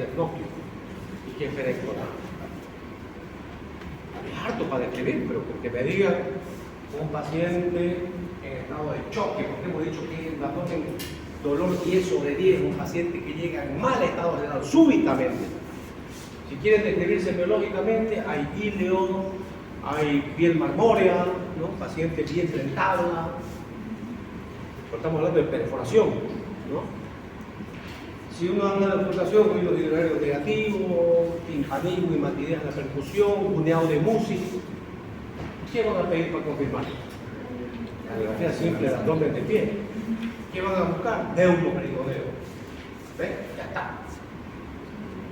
diagnóstico y qué espera encontrar. Es harto para describir, pero porque me digan un paciente en estado de choque, porque hemos dicho que la ponen dolor 10 sobre 10, un paciente que llega en mal estado general súbitamente. Si quieren describirse biológicamente, hay íleo, hay piel marmórea, ¿no? Paciente vientre en tabla. Estamos hablando de perforación, ¿no? Si uno habla de perforación, ruido hidroaéreo negativo, timpanismo y matidez en la percusión, buneado de música, ¿qué van a pedir para confirmar? La radiografía simple del abdomen de pie. ¿Qué van a buscar? Neumoperitoneo. ¿Ven? Ya está.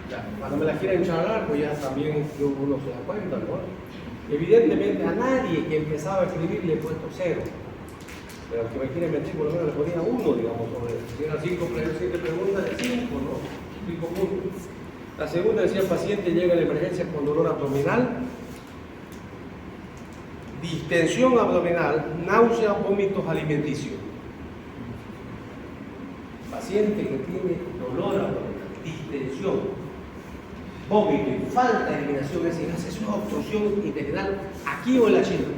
Ya. Cuando me la quieran charlar, pues ya también uno se da cuenta, ¿no? Evidentemente a nadie que empezaba a escribir le he puesto 0. Pero al que me quiere meter, por lo menos le ponía 1, digamos, sobre. Si eran 7 preguntas, de 5, ¿no? 5 puntos. La segunda decía: el paciente llega a la emergencia con dolor abdominal, distensión abdominal, náusea, vómitos alimenticios. Paciente que tiene dolor abdominal, distensión, vómito y falta de eliminación, es decir, hace una obstrucción intestinal aquí o en la china.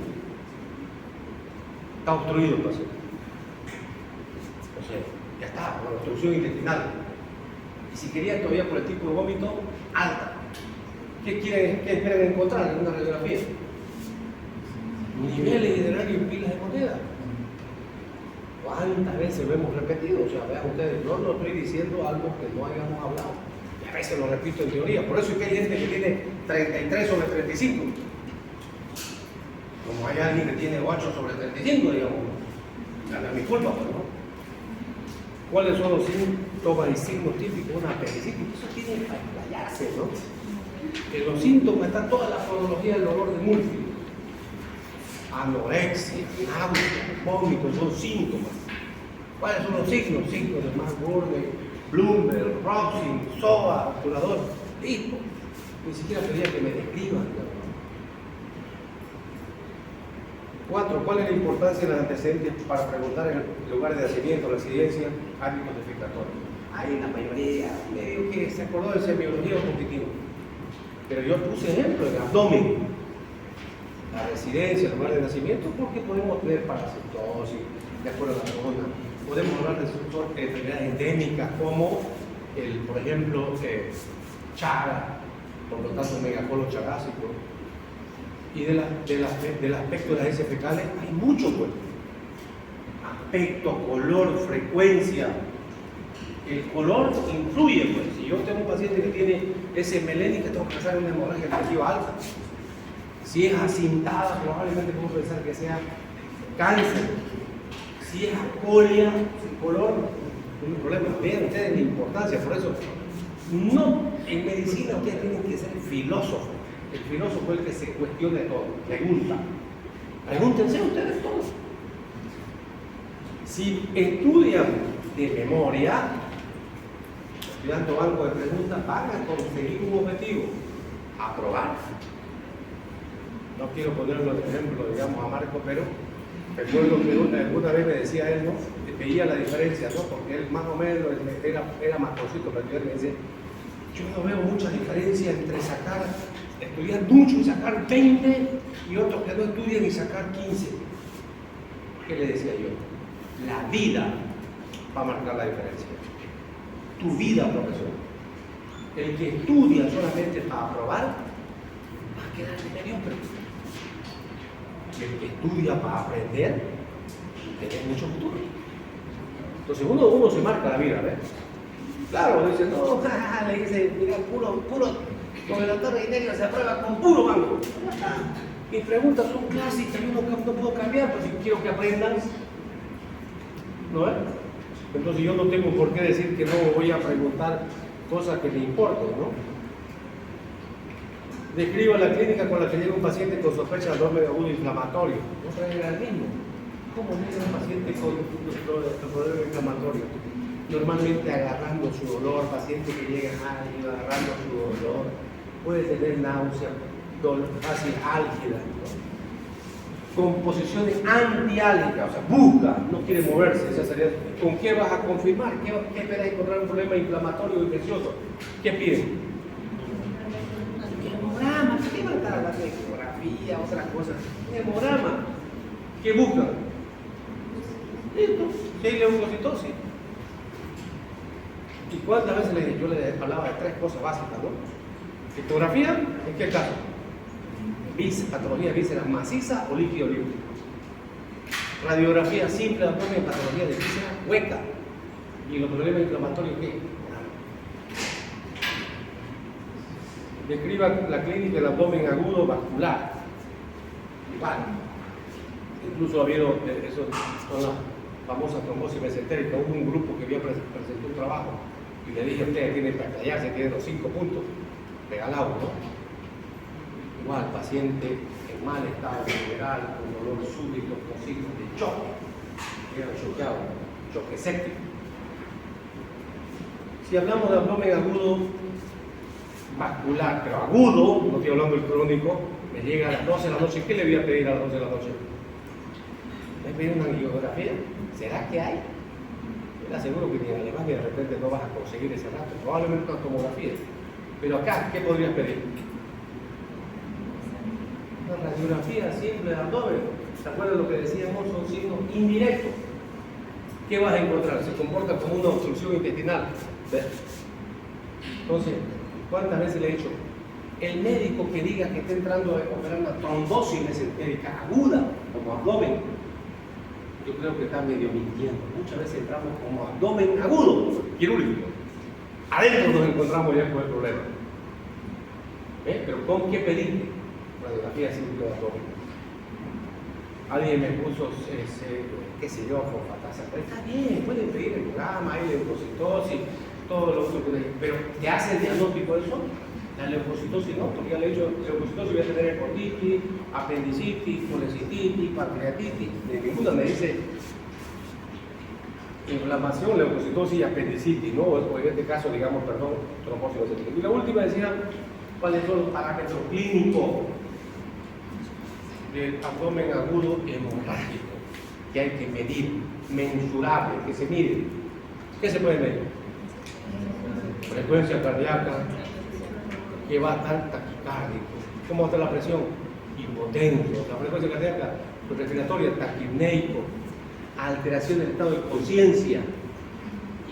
Está obstruido el paciente. O sea, ya está, una obstrucción intestinal. Y si querían todavía por el tipo de vómito, alta. ¿Qué esperan encontrar en una radiografía? Niveles hidrográficos en pilas de moneda. ¿Cuántas veces lo hemos repetido? O sea, vean ustedes, yo no estoy diciendo algo que no hayamos hablado. Y a veces lo repito en teoría. Por eso es que hay gente que tiene 33 sobre 35. Como hay alguien que tiene 8 sobre 35, digamos. No es mi culpa, pues, ¿no? ¿Cuáles son los síntomas y signos típicos de una apendicitis? Eso tiene que explayarse, ¿no? En los síntomas está toda la cronología del dolor de múltiples. Anorexia, náusea, vómitos, son síntomas. ¿Cuáles son los signos? Signos de Mark Gurner, Bloomberg, Robson, SOA, obturador. Listo. Ni siquiera pedía que me describan. 4. ¿Cuál es la importancia de los antecedentes para preguntar en el lugar de nacimiento, residencia, hábitos defecatorios? Ahí la mayoría medio que se acordó de semiología o cognitivo. Pero yo puse ejemplo en abdomen, la residencia, el lugar de nacimiento, porque podemos tener parasitosis, de acuerdo a la zona. Podemos hablar de enfermedades endémicas como, por ejemplo, Chaga, por lo tanto, megacolo chagásico. Y del aspecto de las heces fecales hay mucho, pues. Aspecto, color, frecuencia. El color influye, pues. Si yo tengo un paciente que tiene ese melénica, tengo que pensar en una hemorragia efectiva alta. Si es acintada, probablemente podemos pensar que sea cáncer. Si es acolia, sin color, no hay problema. Vean ustedes la importancia, por eso, no, en medicina ustedes tienen que ser filósofos. El filósofo es el que se cuestiona todo, pregunta. Pregúntense ustedes todos. Si estudian de memoria, estudiando banco de preguntas, van a conseguir un objetivo: aprobar. No quiero ponerlo de ejemplo, digamos, a Marco, pero recuerdo que alguna vez me decía él, ¿no? Veía la diferencia, ¿no? Porque él más o menos era mascosito, pero él me decía: yo no veo mucha diferencia entre estudiar mucho y sacar 20 y otros que no estudian y sacar 15. ¿Qué le decía yo? La vida va a marcar la diferencia. Tu vida, profesor. El que estudia solamente para aprobar va a quedar mediocre. El que estudia para aprender tiene mucho futuro. Entonces uno se marca la vida, ¿ves? Claro, dice, no, le dice, mira, puro, con el doctor Reynelio se aprueba con puro banco. Mis preguntas son clásicas, yo no puedo cambiar, pero si quiero que aprendas, ¿no es? Entonces yo no tengo por qué decir que no voy a preguntar cosas que me importen, ¿no? Describo la clínica con la que llega un paciente con sospecha de dolor agudo inflamatorio. No trae el mismo. ¿Cómo llega un paciente con dolor inflamatorio? Normalmente agarrando su dolor, paciente que llega agarrando su dolor, puede tener náusea, dolor fácil, álgida, ¿no? con posiciones antiálgicas, o sea, busca, no quiere moverse. Esa sería, ¿con qué vas a confirmar? ¿Qué esperas encontrar un problema inflamatorio o infeccioso? ¿Qué piden? Hemograma. ¿Qué va a estar hablando de ecografía, otras cosas? Hemograma. ¿Qué buscan? Listo, si hay leucocitosis. ¿Y cuántas veces yo les hablaba de tres cosas básicas, no? Ecografía, ¿en qué caso? Patología vísceras maciza o líquido libre. Radiografía simple de abdomen, patología de víscera hueca. ¿Y los problemas inflamatorios qué? Describa la clínica del abdomen agudo vascular. Igual. Incluso ha habido, eso son las famosas trombosis mesentérica. Hubo un grupo que presentó un trabajo y le dije a usted, tiene para callarse, tiene los 5 puntos regalados, ¿no? Igual, paciente en mal estado general, con dolor súbito, con signos de choque, quedan choqueados, choque séptico. Si hablamos de abdomen agudo vascular, pero agudo, no estoy hablando del crónico, me llega a las 12 de la noche, ¿qué le voy a pedir a las 12 de la noche? ¿Me pedir una angiografía? ¿Será que hay? Yo le aseguro que ni en Alemania de repente no vas a conseguir ese rato, probablemente una tomografía. Pero acá, ¿qué podrías pedir? Una radiografía simple de abdomen. ¿Se acuerdan lo que decíamos? Son signos indirectos. ¿Qué vas a encontrar? Se comporta como una obstrucción intestinal. ¿Ves? Entonces, ¿cuántas veces le he dicho? El médico que diga que está entrando a operar una trombosis mesentérica aguda, como abdomen, yo creo que está medio mintiendo. Muchas veces entramos como abdomen agudo, quirúrgico. Adentro nos encontramos ya con el problema. Pero ¿con qué pediste? Radiografía simple de abdomen. Alguien me puso, qué sé yo, fosfatasa. Pero está bien, pueden pedir hemograma, hay leucocitosis, todo lo otro que le... Pero ¿te hace el diagnóstico de eso? La leucocitosis no, porque ya le he dicho, leucocitosis voy a tener hepatitis, apendicitis, colecititis, pancreatitis. De ninguna me dice inflamación, leucocitosis y apendicitis, ¿no? O en este caso, digamos, perdón, trombosis mesentérica. Y la última decía, ¿cuáles son los parámetros clínicos del abdomen agudo hemorrágico que hay que medir, mensurable, que se mide? ¿Qué se puede medir? Frecuencia cardíaca, que va a estar taquicárdico. ¿Cómo va a estar la presión? Hipotenso. La frecuencia cardíaca respiratoria, taquipneico, alteración del estado de conciencia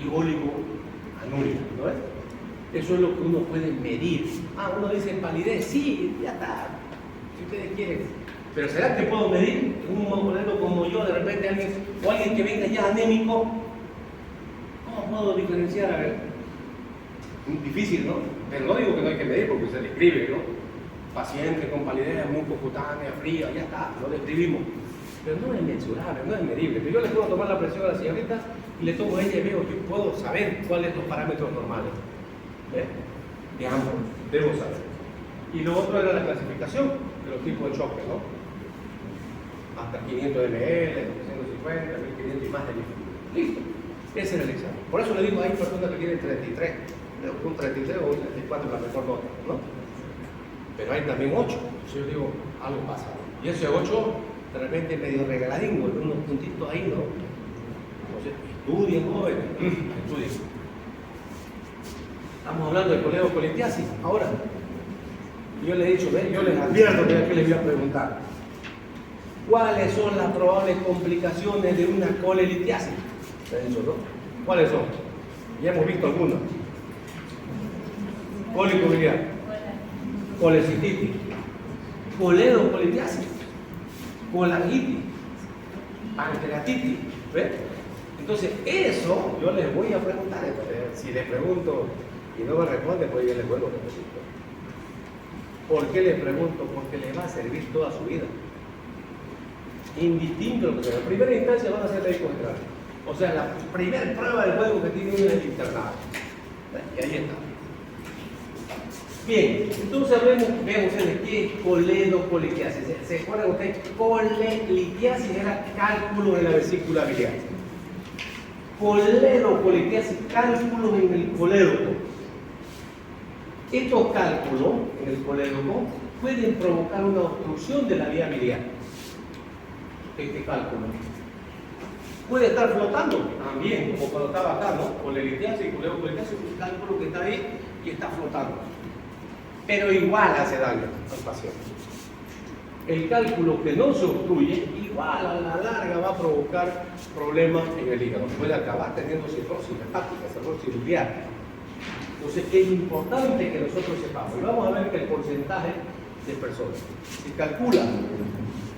y óligoanuria, ¿no es? Eso es lo que uno puede medir. Uno dice palidez, sí, ya está, si ustedes quieren. Pero ¿será que puedo medir un modelo como yo, de repente alguien que venga ya anémico? ¿Cómo puedo diferenciar? A ver, difícil, ¿no? Pero no digo que no hay que medir porque se describe, ¿no? Paciente con palidez mucocutánea, fría, ya está, lo describimos. Pero no es mensurable, no es medible. Pero yo le puedo tomar la presión a la señorita y le tomo a ella y veo, yo puedo saber cuáles son los parámetros normales. De ambos, debo saber. Y lo otro era la clasificación de los tipos de choque, ¿no? Hasta 500 ml, 250, 1500 y más de 1000. Listo. Ese era el examen. Por eso le digo, hay personas que tienen 33, un 33 o un 34 la mejor nota, ¿no? Pero hay también 8. Entonces yo digo, algo pasa. Y ese 8, de repente medio regaladín, con unos puntitos ahí, ¿no? Entonces, estudien, jóvenes, estudien. Estamos hablando de coledocolitiasis. Ahora, yo les he dicho, yo les advierto que les voy a preguntar. ¿Cuáles son las probables complicaciones de una colelitiasis? ¿Les he dicho, no? ¿Cuáles son? Ya hemos visto algunas. Cólico biliar, colecititis, coledocolitiasis, colangitis, pancreatitis. ¿Ves? Entonces, eso yo les voy a preguntar. Si les pregunto y no me responde, pues yo les vuelvo a repetir. ¿Por qué les pregunto? Porque les va a servir toda su vida. Indistinto de lo que sea. En primera instancia van a ser médicos generales. O sea, la primera prueba del juego que tiene uno es el internado. Y ahí está. Bien, entonces vean ustedes qué es coledocolitiasis. ¿Se acuerdan ustedes? Colelitiasis era cálculo en la vesícula biliar. Coledocolitiasis, cálculos en el colédoco. Estos cálculos en el colédoco pueden provocar una obstrucción de la vía biliar. este cálculo. Puede estar flotando también, como cuando estaba acá, ¿no? Con la litiasis y coleocolitiasis, un cálculo que está ahí y está flotando. Pero igual hace daño al paciente. El cálculo que no se obstruye, igual a la larga va a provocar problemas en el hígado. Puede acabar teniendo cirrosis hepática, cirrosis biliar. Entonces es importante que nosotros sepamos. Y vamos a ver que el porcentaje de personas, se calcula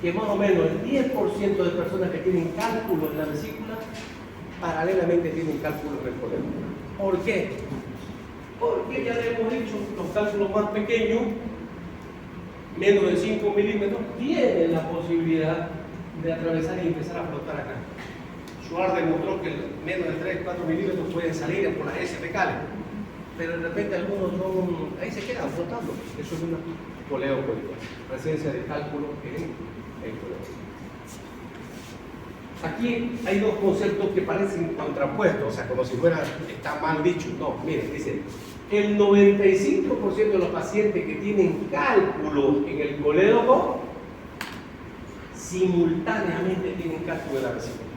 que más o menos el 10% de personas que tienen cálculos en la vesícula, paralelamente tienen cálculos en el colon. ¿Por qué? Porque ya le hemos dicho, los cálculos más pequeños, menos de 5 milímetros, tienen la posibilidad de atravesar y empezar a flotar acá. Schwartz demostró que menos de 3-4 milímetros pueden salir por las heces fecales, pero de repente algunos no, ahí se quedan flotando. Eso es una coleocolitiasis, presencia de cálculos en el colon. Aquí hay dos conceptos que parecen contrapuestos, o sea, como si fuera, está mal dicho. No, miren, dice, el 95% de los pacientes que tienen cálculos en el colédoco, simultáneamente tienen cálculo en la vesícula.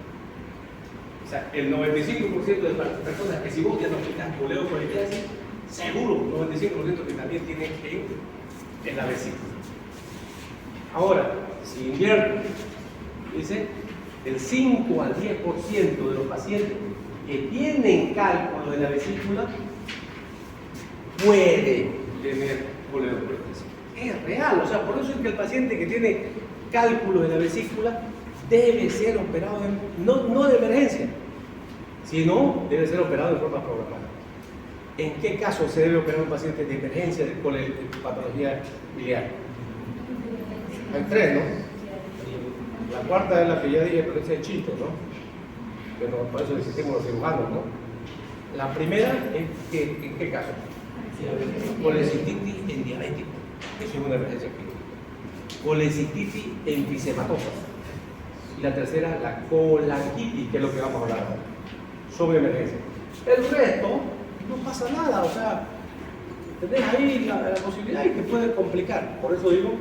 O sea, el 95% de las personas que si vos diagnosticas coleocolitiasis, seguro, 95% que también tienen en la vesícula. Ahora, si invierto, dice, el 5 al 10% de los pacientes que tienen cálculo en la vesícula puede tener coleocolitiasis. Es real, o sea, por eso es que el paciente que tiene cálculo en la vesícula debe ser operado, no de emergencia, sino debe ser operado de forma programada. ¿En qué caso se debe operar un paciente de emergencia de patología biliar? Hay tres, ¿no? La cuarta es la que ya dije, pero ese es el chiste, ¿no? Que no, por eso decimos los cirujanos, ¿no? La primera es que, ¿en qué caso? Colecistitis en diabético, eso es una emergencia clínica. Colecistitis enfisematosas. Y la tercera, la colangitis, que es lo que vamos a hablar ahora. Sobre emergencia. El resto, no pasa nada, o sea, tenés ahí la posibilidad y te puede complicar. Por eso digo,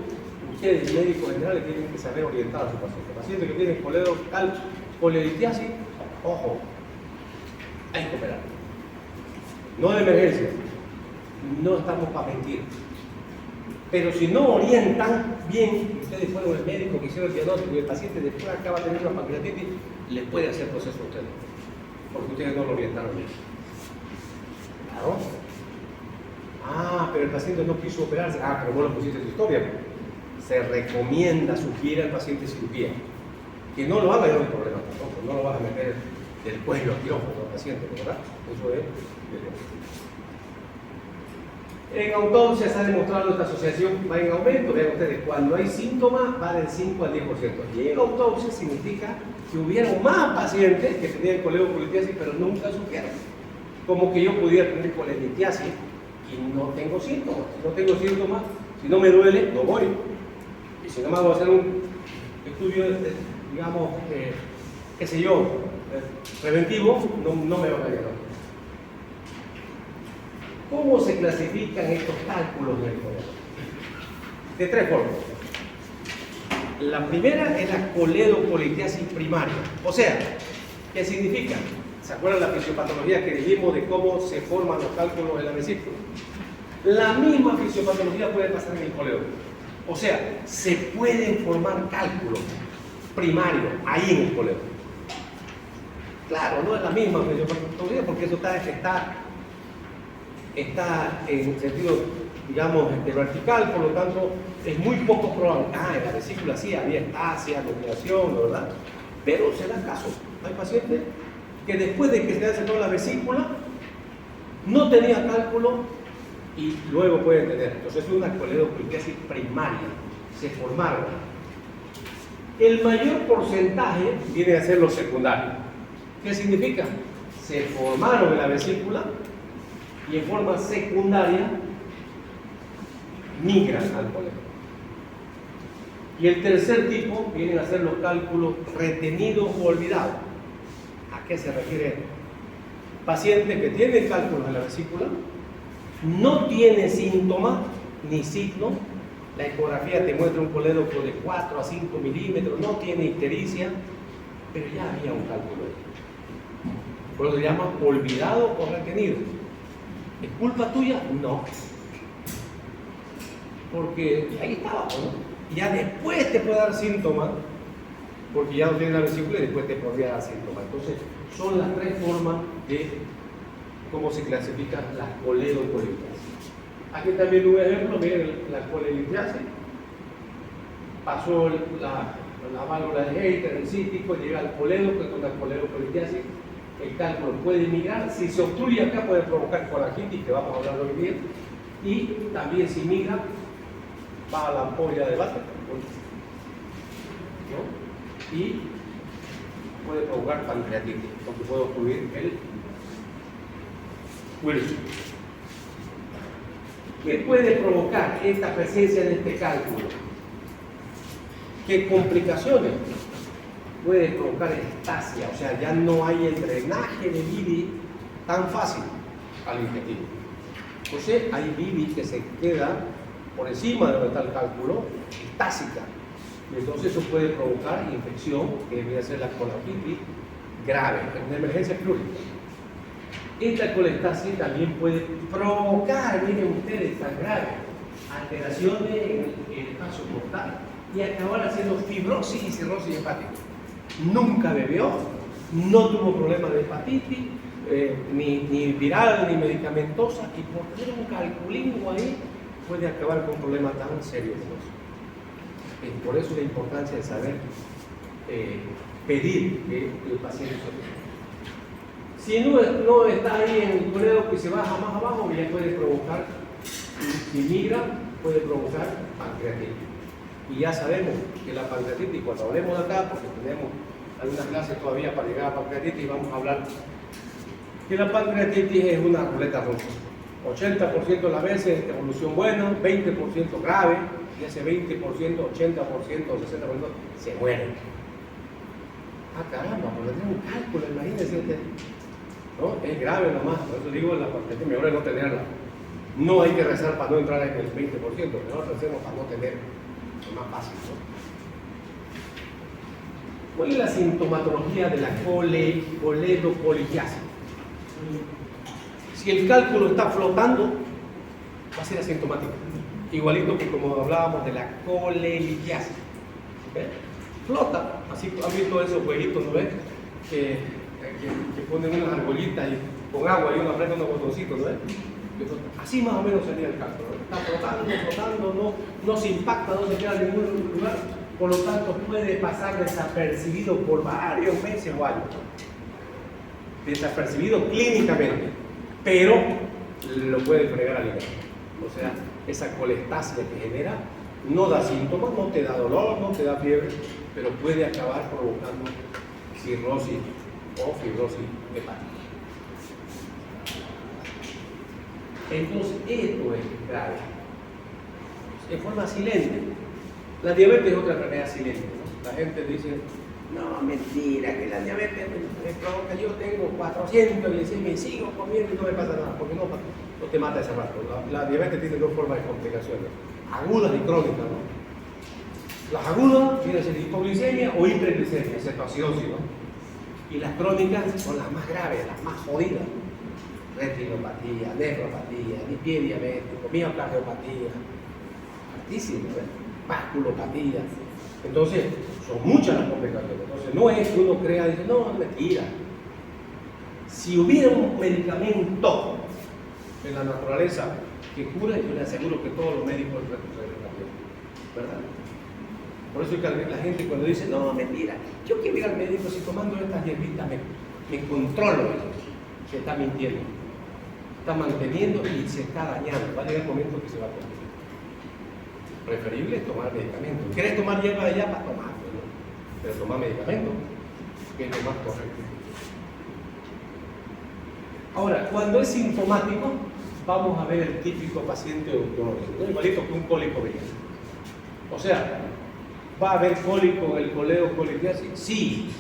ustedes, médicos generales, tienen que saber orientar a su paciente. Pacientes que tienen coleocolitiasis, ojo, hay que operar. No de emergencia, no estamos para mentir. Pero si no orientan bien, ustedes fueron el médico que hicieron el diagnóstico y el paciente después acaba de tener una pancreatitis, les puede hacer proceso a ustedes, porque ustedes no lo orientaron bien. Claro. Ah, pero el paciente no quiso operarse. Ah, pero vos lo pusiste en tu historia. Se recomienda, sugiere al paciente cirugía. Que no lo haga, no hay problema tampoco. No lo vas a meter del cuello al quirófano al paciente, ¿verdad? Eso es. En autopsia se ha demostrado esta asociación va en aumento. Vean ustedes, cuando hay síntomas va del 5 al 10%. Y en autopsia significa que hubieron más pacientes que tenían coleocolitiasis, pero nunca supieron. Como que yo pudiera tener coleocolitiasis y no tengo síntomas. Si no tengo síntomas, si no me duele, no voy. Y si no me hago hacer un estudio, digamos, qué sé yo, preventivo, no me va a llegar. ¿Cómo se clasifican estos cálculos del coledo? De tres formas. La primera es la coleocolitiasis primaria. O sea, ¿qué significa? ¿Se acuerdan la fisiopatología que dijimos de cómo se forman los cálculos en la vesícula? La misma fisiopatología puede pasar en el coledo. O sea, se pueden formar cálculos primarios ahí en el coledo. Claro, no es la misma fisiopatología porque eso está en sentido, digamos, vertical, por lo tanto, es muy poco probable. Ah, en la vesícula sí había estasia, aglomeración, ¿verdad? Pero se da caso. Hay pacientes que después de que se hace toda la vesícula, no tenía cálculo y luego pueden tener. Entonces es una coleocolitiasis primaria. Se formaron. El mayor porcentaje viene a ser los secundarios. ¿Qué significa? Se formaron en la vesícula y en forma secundaria migran al coledo. Y el tercer tipo vienen a ser los cálculos retenidos o olvidados. ¿A qué se refiere esto? Pacientes que tienen cálculos en la vesícula, no tienen síntomas ni signos, La ecografía te muestra un colédoco de 4 a 5 milímetros, no tiene ictericia, pero ya había un cálculo ahí. Por eso lo llaman olvidado o retenido. ¿Es culpa tuya? No. Porque ahí estaba, ¿no? Ya después te puede dar síntomas, porque ya no tiene la vesícula y después te podría dar síntomas. Entonces, son las tres formas de cómo se clasifican las coledocolistiasis. Aquí también un ejemplo, miren la colelitiasis. Pasó la válvula de Hayter, el cítico, llega al coledo, que es una coledocolistiasis. El cálculo puede migrar. Si se obstruye acá puede provocar colangitis, que vamos a hablar hoy día. Y también si migra, va a la ampolla de Vater, ¿no? Y puede provocar pancreatitis, porque puede obstruir el Wilson. ¿Qué puede provocar esta presencia en este cálculo? ¿Qué complicaciones? Puede provocar estasia, o sea, ya no hay el drenaje de bilis tan fácil al intestino. Entonces, hay bilis que se queda por encima de donde está el cálculo, estásica. Y entonces eso puede provocar infección, que debería ser la colangitis grave, una emergencia quirúrgica. Esta colestasis también puede provocar, miren ustedes, tan grave, alteraciones en el espacio portal y acabar haciendo fibrosis y cirrosis hepática. Nunca bebió, no tuvo problemas de hepatitis, ni viral ni medicamentosa, y por tener un calculingo ahí puede acabar con problemas tan serios. Por eso la importancia de saber pedir que el paciente se. Si no está ahí en el colédoco y se baja más abajo, ya puede provocar, si migra, puede provocar pancreatitis. Y ya sabemos que la pancreatitis, cuando hablemos de acá, porque tenemos algunas clases todavía para llegar a pancreatitis, vamos a hablar que la pancreatitis es una ruleta rusa. 80% de las veces evolución buena, 20% grave, y ese 20%, 80%, 60% se muere. Ah, caramba, porque tiene un cálculo, imagínense usted. ¿No? Es grave nomás, por eso digo, la pancreatitis mejor es no tenerla. No hay que rezar para no entrar en el 20%, mejor recemos para no tener, es más fácil, ¿no? ¿Cuál es la sintomatología de la coledocolistiasis? Si el cálculo está flotando, va a ser asintomático. Igualito que como hablábamos de la colelitiasis. ¿Ves? Flota, así han visto esos jueguitos, ¿no ves? Que ponen unas argollitas y con agua y uno aprieta unos botoncitos, ¿no ves? Así más o menos sería el cálculo. Está flotando, no se impacta, no se queda en ningún lugar, por lo tanto puede pasar desapercibido por varios meses o años. Desapercibido clínicamente, pero lo puede fregar al hígado. O sea, esa colestasia que genera no da síntomas, no te da dolor, no te da fiebre, pero puede acabar provocando cirrosis o fibrosis hepática. Entonces, esto es grave. De forma silente. La diabetes es otra enfermedad silente, ¿no? La gente dice, no, mentira, que la diabetes me provoca, yo tengo 400 y sigo comiendo y no me pasa nada, porque no te mata ese rato. La diabetes tiene dos formas de complicaciones, agudas y crónicas, ¿no? Las agudas vienen a ser hipoglicemia o hiperglicemia, cetoacidosis, ¿no? Y las crónicas son las más graves, las más jodidas. Retinopatía, nefropatía, pie diabético, miocardiopatía, altísimo, vasculopatía. Entonces, son muchas las complicaciones. Entonces, no es que uno crea y dice, no, es mentira. Si hubiera un medicamento en la naturaleza que cura, yo le aseguro que todos los médicos retrocederían, ¿verdad? Por eso es que la gente cuando dice, no, mentira, yo quiero ir al médico, si tomando estas hierbitas me controlo, se está mintiendo, está manteniendo y se está dañando, va a llegar el momento que se va a convertir. Preferible es tomar medicamentos. ¿Quieres tomar hierba de yapa? Tomarlo, ¿no? Pero tomar medicamentos, que es lo más correcto. Ahora, cuando es sintomático, vamos a ver el típico paciente oncológico, ¿no? Igualito que un cólico biliar. O sea, ¿va a haber cólico en el coledocolistiasis? Sí,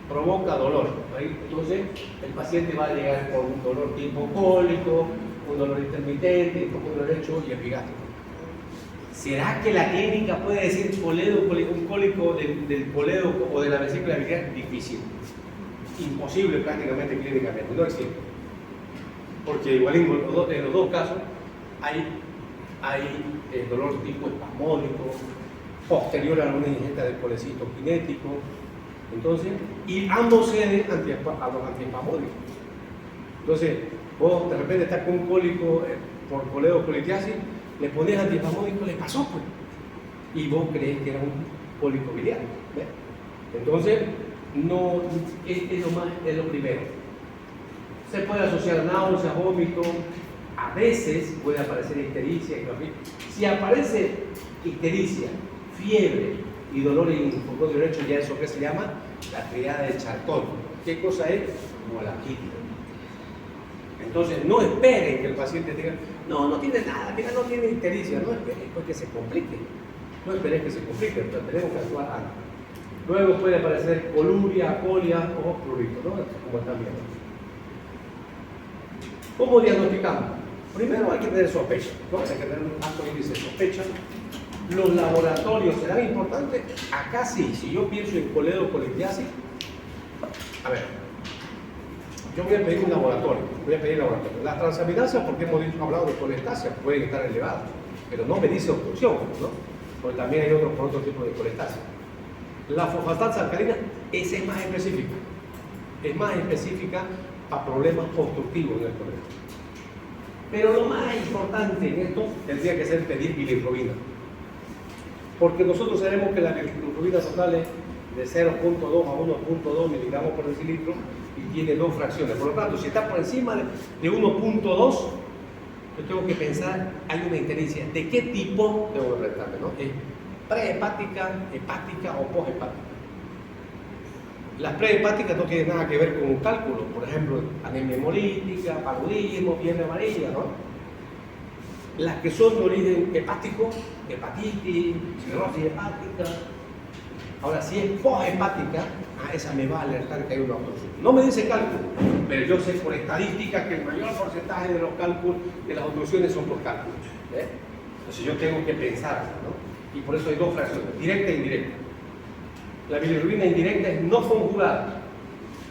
provoca dolor. Entonces, el paciente va a llegar con un dolor tipo cólico, un dolor intermitente, un dolor hecho y epigástrico. ¿Será que la clínica puede decir un cólico del colédoco o de la vesícula biliar? Difícil. Imposible prácticamente clínicamente, no existe. Porque igual en los dos casos hay dolor tipo espasmódico, posterior a una ingesta de colecito kinético, entonces, y ambos ceden a los antiespasmódicos. Entonces, vos de repente estás con un cólico por coledocolitiasis, le pones antiespasmódico, le pasó pues, y vos crees que era un cólico biliar, ¿ves? Entonces, no, es lo primero. Se puede asociar náuseas, vómito, a veces puede aparecer ictericia. Si aparece ictericia, fiebre y dolor en el pulmón derecho, ya eso que se llama la triada de Charcot. ¿Qué cosa es? Molaquitis. Entonces, no esperen que el paciente diga, no tiene nada, mira, no tiene ictericia. No esperen que se complique. No esperen que se complique, pero tenemos que actuar antes. Luego puede aparecer coluria, colia o prurito, ¿no? Como están viendo. ¿Cómo diagnosticamos? Primero hay que tener sospecha, ¿no? Hay que tener un alto índice de sospecha. ¿Los laboratorios serán importantes? Acá sí, si yo pienso en coledocolitiasis, a ver, yo voy a pedir un laboratorio, Las transaminasas, porque hemos hablado de colestasia, pueden estar elevadas, pero no me dice obstrucción, ¿no? Porque también hay otro tipo de colestasia. La fosfatasa alcalina, esa es más específica. Es más específica para problemas obstructivos en el colegio. Pero lo más importante en esto tendría que ser pedir bilirrubina. Porque nosotros sabemos que la bilirrubina total es de 0.2 a 1.2 miligramos por decilitro y tiene dos fracciones. Por lo tanto, si está por encima de 1.2, yo tengo que pensar, hay una ictericia. ¿De qué tipo debo tratarme, no? ¿Es prehepática, hepática o poshepática? Las prehepáticas no tienen nada que ver con un cálculo, por ejemplo, anemia hemolítica, paludismo, fiebre amarilla, ¿no? Las que son de origen hepático, hepatitis, cirrosis hepática. Ahora, si es poshepática, a esa me va a alertar que hay una obstrucción. No me dice cálculo, pero yo sé por estadística que el mayor porcentaje de los cálculos, de las obstrucciones son por cálculos. Entonces yo tengo que pensar, ¿no? Y por eso hay dos fracciones, directa e indirecta. La bilirrubina indirecta es no conjugada,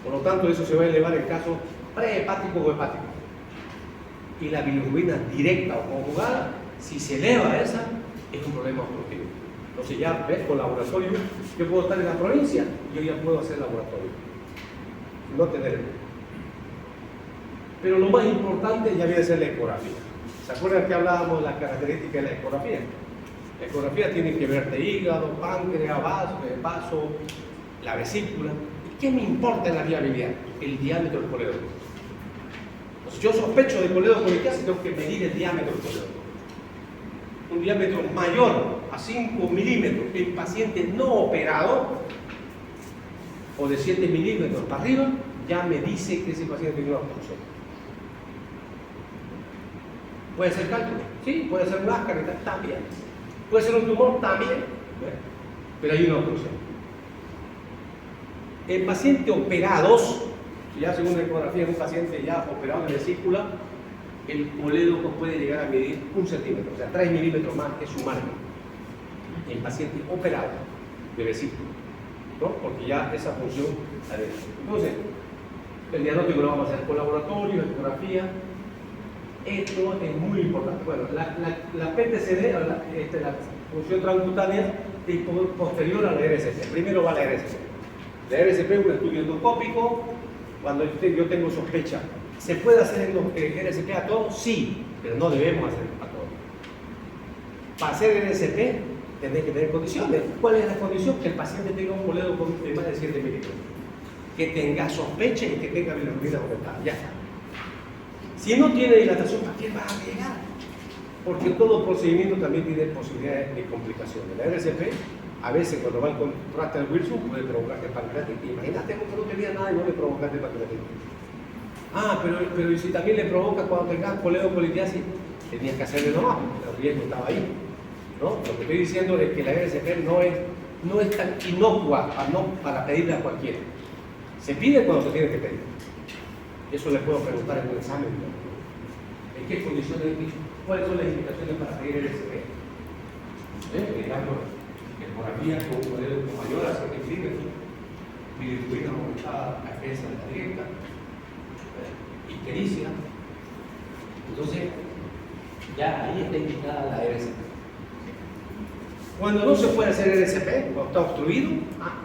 por lo tanto eso se va a elevar en casos prehepáticos o hepáticos. Y la bilirrubina directa o conjugada, si se eleva esa, es un problema obstructivo. Entonces ya ves, con laboratorio, yo puedo estar en la provincia, yo ya puedo hacer laboratorio, no tener. Pero lo más importante ya viene a ser la ecografía. ¿Se acuerdan que hablábamos de las características de la ecografía? La ecografía tiene que verte hígado, páncreas, vaso, la vesícula. ¿Qué me importa en la viabilidad? El diámetro del colédoco. Entonces, yo sospecho de coledocolitiasis, tengo que medir el diámetro del colédoco. Un diámetro mayor a 5 milímetros en paciente no operado, o de 7 milímetros para arriba, ya me dice que ese paciente tiene una obstrucción. ¿Puede ser cálculo? Sí, puede ser una ascarita, también. Puede ser un tumor también, pero hay una obstrucción. En pacientes operados, ya según la ecografía en un paciente ya operado de vesícula, el colédoco puede llegar a medir 1 centímetro, o sea, 3 milímetros más es su margen. En paciente operado de vesícula, ¿no? Porque ya esa función la de. Entonces, el diagnóstico lo vamos a hacer con laboratorio, ecografía. Esto es muy importante. Bueno, la PTCD, la función transcutánea, es posterior a la RCP. Primero va la RCP. La RCP es un estudio endoscópico. Cuando yo tengo sospecha, ¿se puede hacer RCP a todos? Sí, pero no debemos hacer a todos. Para hacer RCP, tenés que tener condiciones. ¿Cuál es la condición? Que el paciente tenga un colédoco de más de 7 milímetros. Que tenga sospecha y que tenga bilirrubina aumentada. Ya está. Si no tiene dilatación, ¿para qué va a llegar? Porque todo procedimiento también tiene posibilidades de complicaciones. La RCP, a veces cuando va el contraste del Wilson, puede provocarte pancreatitis. Imagínate que no tenía nada y no le provocaste pancreatitis. Ah, pero si también le provoca cuando tengas coledocolitiasis, tenías que hacerle nomás, el riesgo estaba ahí, ¿no? Lo que estoy diciendo es que la RCP no es tan inocua para pedirle a cualquiera. Se pide cuando se tiene que pedir. Eso le puedo preguntar en un examen, ¿no? ¿En qué condiciones? ¿Cuáles son las indicaciones para pedir el RCP? Ecografía con un modelo mayor a 7 milímetros, bilirrubina aumentada a defensa de la directa, ictericia. Entonces, ya ahí está indicada la RCP. Cuando no se puede hacer RCP, cuando está obstruido,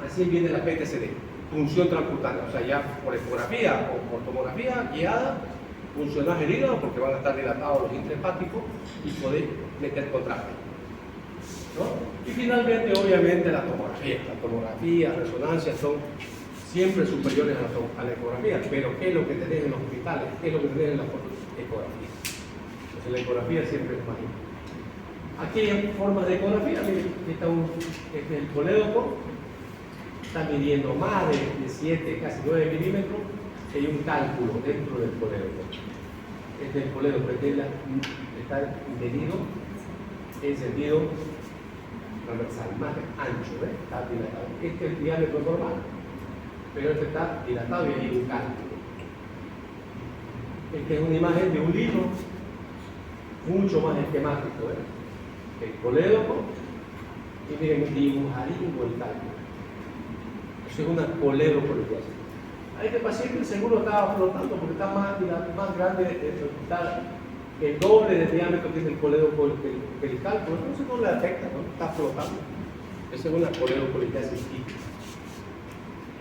recién viene la PTCD, punción transcutánea, o sea, ya por ecografía o por tomografía guiada, funcionar el hígado porque van a estar dilatados los intrahepáticos y poder meter contraste, ¿no? Y finalmente, obviamente, la tomografía, resonancia son siempre superiores a la ecografía, pero ¿qué es lo que tenés en los hospitales? ¿Qué es lo que tenés en la ecografía? Entonces la ecografía siempre es más importante. Aquí hay formas de ecografía. Este es el colédoco, está midiendo más de 7, casi 9 milímetros. Hay un cálculo dentro del colédoco. Este es el colédoco, está medido en sentido transversal, más ancho, ¿ves? Está dilatado. Este es el diámetro normal, pero este está dilatado y hay un cálculo. Esta es una imagen de un libro mucho más esquemático, ¿ves? El colédoco, y miren, dibujadingo el cálculo. Eso es una coledocolitis. A este paciente seguro estaba flotando porque está más grande, está el doble de diámetro que es el colédoco que el cálculo. Entonces no le afecta, ¿no? Está flotando. Esa es una coledocolitis típica.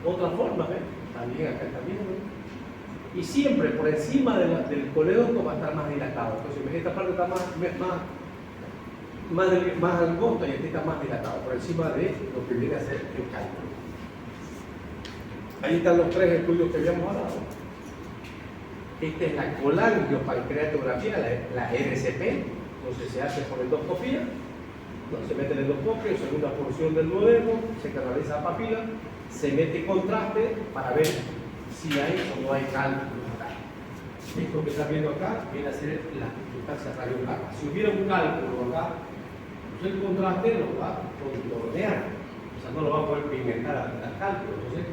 Otra forma, ¿ves? También acá también, ¿no? Y siempre por encima del colédoco va a estar más dilatado. Entonces esta parte está más angosta y este está más dilatado, por encima de lo que viene a ser el cálculo. Ahí están los 3 estudios que habíamos hablado. Esta es la colangiopancreatografía, la RCP, entonces se hace por endoscopía, se mete el endoscopio, segunda porción del duodeno, se canaliza a papila, se mete contraste para ver si hay o no hay cálculos acá. Esto que está viendo acá viene a ser la sustancia radiológica. Si hubiera un cálculo acá, el contraste lo va a contornear, o sea, no lo va a poder pigmentar al cálculo, entonces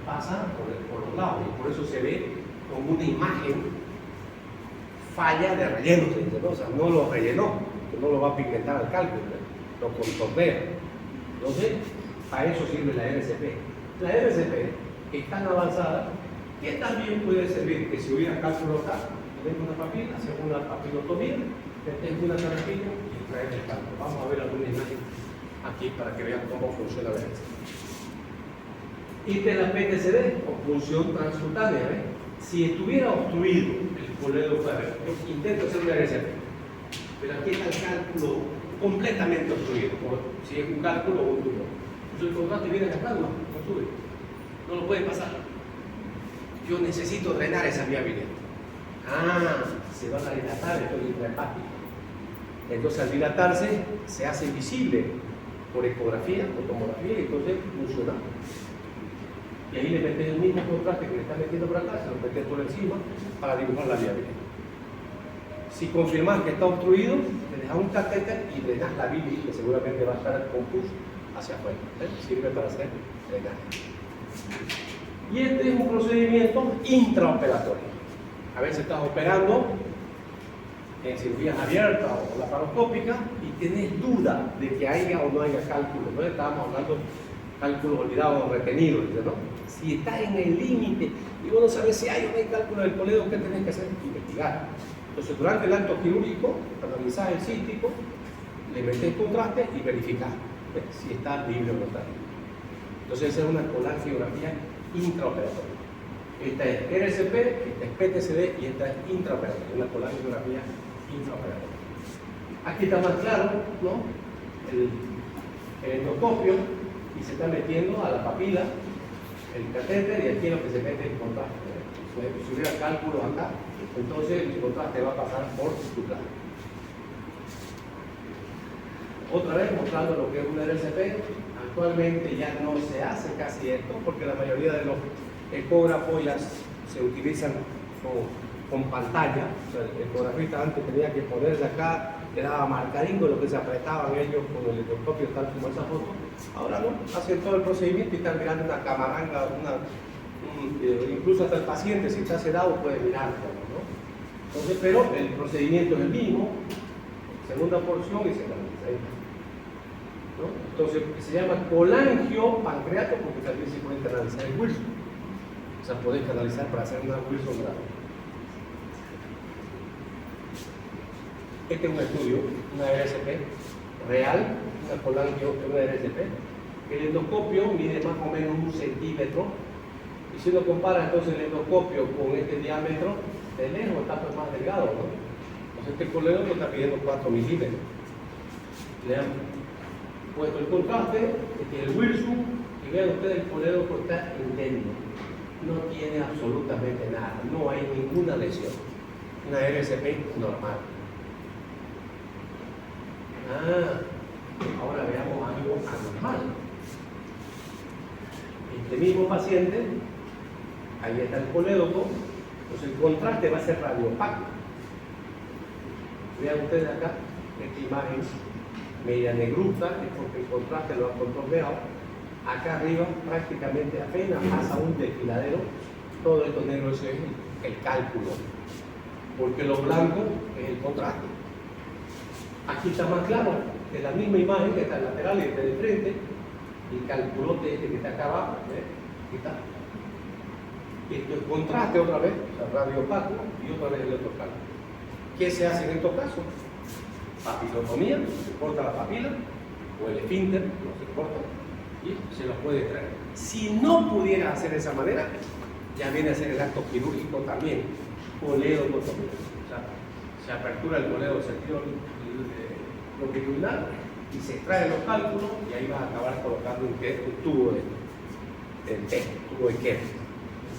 pasa por los lados y por eso se ve como una imagen falla de relleno, ¿no? O sea, no lo rellenó, no lo va a pigmentar al cálculo, lo contornea. Entonces, para eso sirve la RCP. La RCP es tan avanzada que también puede servir que si hubiera cálculo acá, tenemos una papila, hacemos una papilotomía, tengo una terapia y traer el cálculo. Vamos a ver alguna imagen aquí para que vean cómo funciona la RCP. Esta es la PTCD o punción transcutánea. ¿Ves? Si estuviera obstruido el colédoco, yo intento hacer una RCP, pero aquí está el cálculo completamente obstruido, si es un cálculo o un tumor. Entonces el contraste viene acá, no sube, no lo puede pasar. Yo necesito drenar esa viabilidad. Se van a dilatar estos intrahepáticos. Entonces al dilatarse se hace visible por ecografía o tomografía y entonces funciona. Y ahí le metes el mismo contraste que le estás metiendo por acá, se lo metes por encima para dibujar la viabilidad. Si confirmas que está obstruido, le dejas un catéter y drenas la bilis, que seguramente va a estar confuso hacia afuera. Sirve para hacer drenaje. Y este es un procedimiento intraoperatorio. A veces estás operando en cirugías abiertas o laparoscópicas y tenés duda de que haya o no haya cálculo. ¿No? Estábamos hablando de cálculos olvidados o retenidos, ¿no? Si estás en el límite y vos no sabes si hay o no hay cálculo del colédoco, ¿qué tenés que hacer? Investigar. Entonces, durante el acto quirúrgico, analizás el cístico, le metés contraste y verificás si está libre o no está libre. Entonces, esa es una colangiografía intraoperatoria. Esta es RCP, esta es PTCD y esta es intraoperatoria, una colangiografía intraoperatoria. Aquí está más claro, ¿no? El endoscopio y se está metiendo a la papila el catéter y aquí es lo que se mete el contraste. Si hubiera cálculos acá, entonces el contraste va a pasar por tu plano. Otra vez mostrando lo que es una RCP. Actualmente ya no se hace casi esto porque la mayoría de los ecógrafos ya se utilizan con pantalla. O sea, el ecografista antes tenía que ponerse acá, le daba marcaringo lo que se apretaban ellos con el endoscopio tal como esa foto. Ahora no, hacen todo el procedimiento y están mirando una camaranga, incluso hasta el paciente si está sedado puede mirarlo, ¿no? Entonces, pero el procedimiento es el mismo, segunda porción y se canaliza. ¿no? Entonces se llama colangiopancreato porque también se puede canalizar el Wilson. O sea, podés canalizar para hacer una Wilson grave. Este es un estudio, una RCP real, una colangio, una RCP. El endoscopio mide más o menos 1 centímetro. Y si uno compara entonces el endoscopio con este diámetro, de lejos está pues más delgado, ¿no? Entonces este colédoco está pidiendo 4 milímetros. Le han puesto el contraste, este es el Wilson, y vean ustedes el colédoco está indemne. No tiene absolutamente nada, no hay ninguna lesión. Una RCP normal. Ahora veamos algo anormal. Este mismo paciente, ahí está el colédoco, pues el contraste va a ser radiopaco. Vean ustedes acá, esta imagen media negruzca, es porque el contraste lo ha contorneado. Acá arriba prácticamente apenas pasa un desfiladero, todo esto negro es el cálculo, porque lo blanco es el contraste. Aquí está más claro, es la misma imagen que está en lateral y está de frente, el calculote este que está acá abajo, aquí está. Esto es contraste otra vez, o sea, radiopaco, y otra vez el otro cálculo. ¿Qué se hace en estos casos? Papilotomía, se corta la papila, o el esfínter, no se corta, y se los puede extraer. Si no pudiera hacer de esa manera, ya viene a ser el acto quirúrgico también, coledotomía. O sea, se apertura el coledo en sentido longitudinal y se extraen los cálculos y ahí vas a acabar colocando un tubo de tubo de Kerr,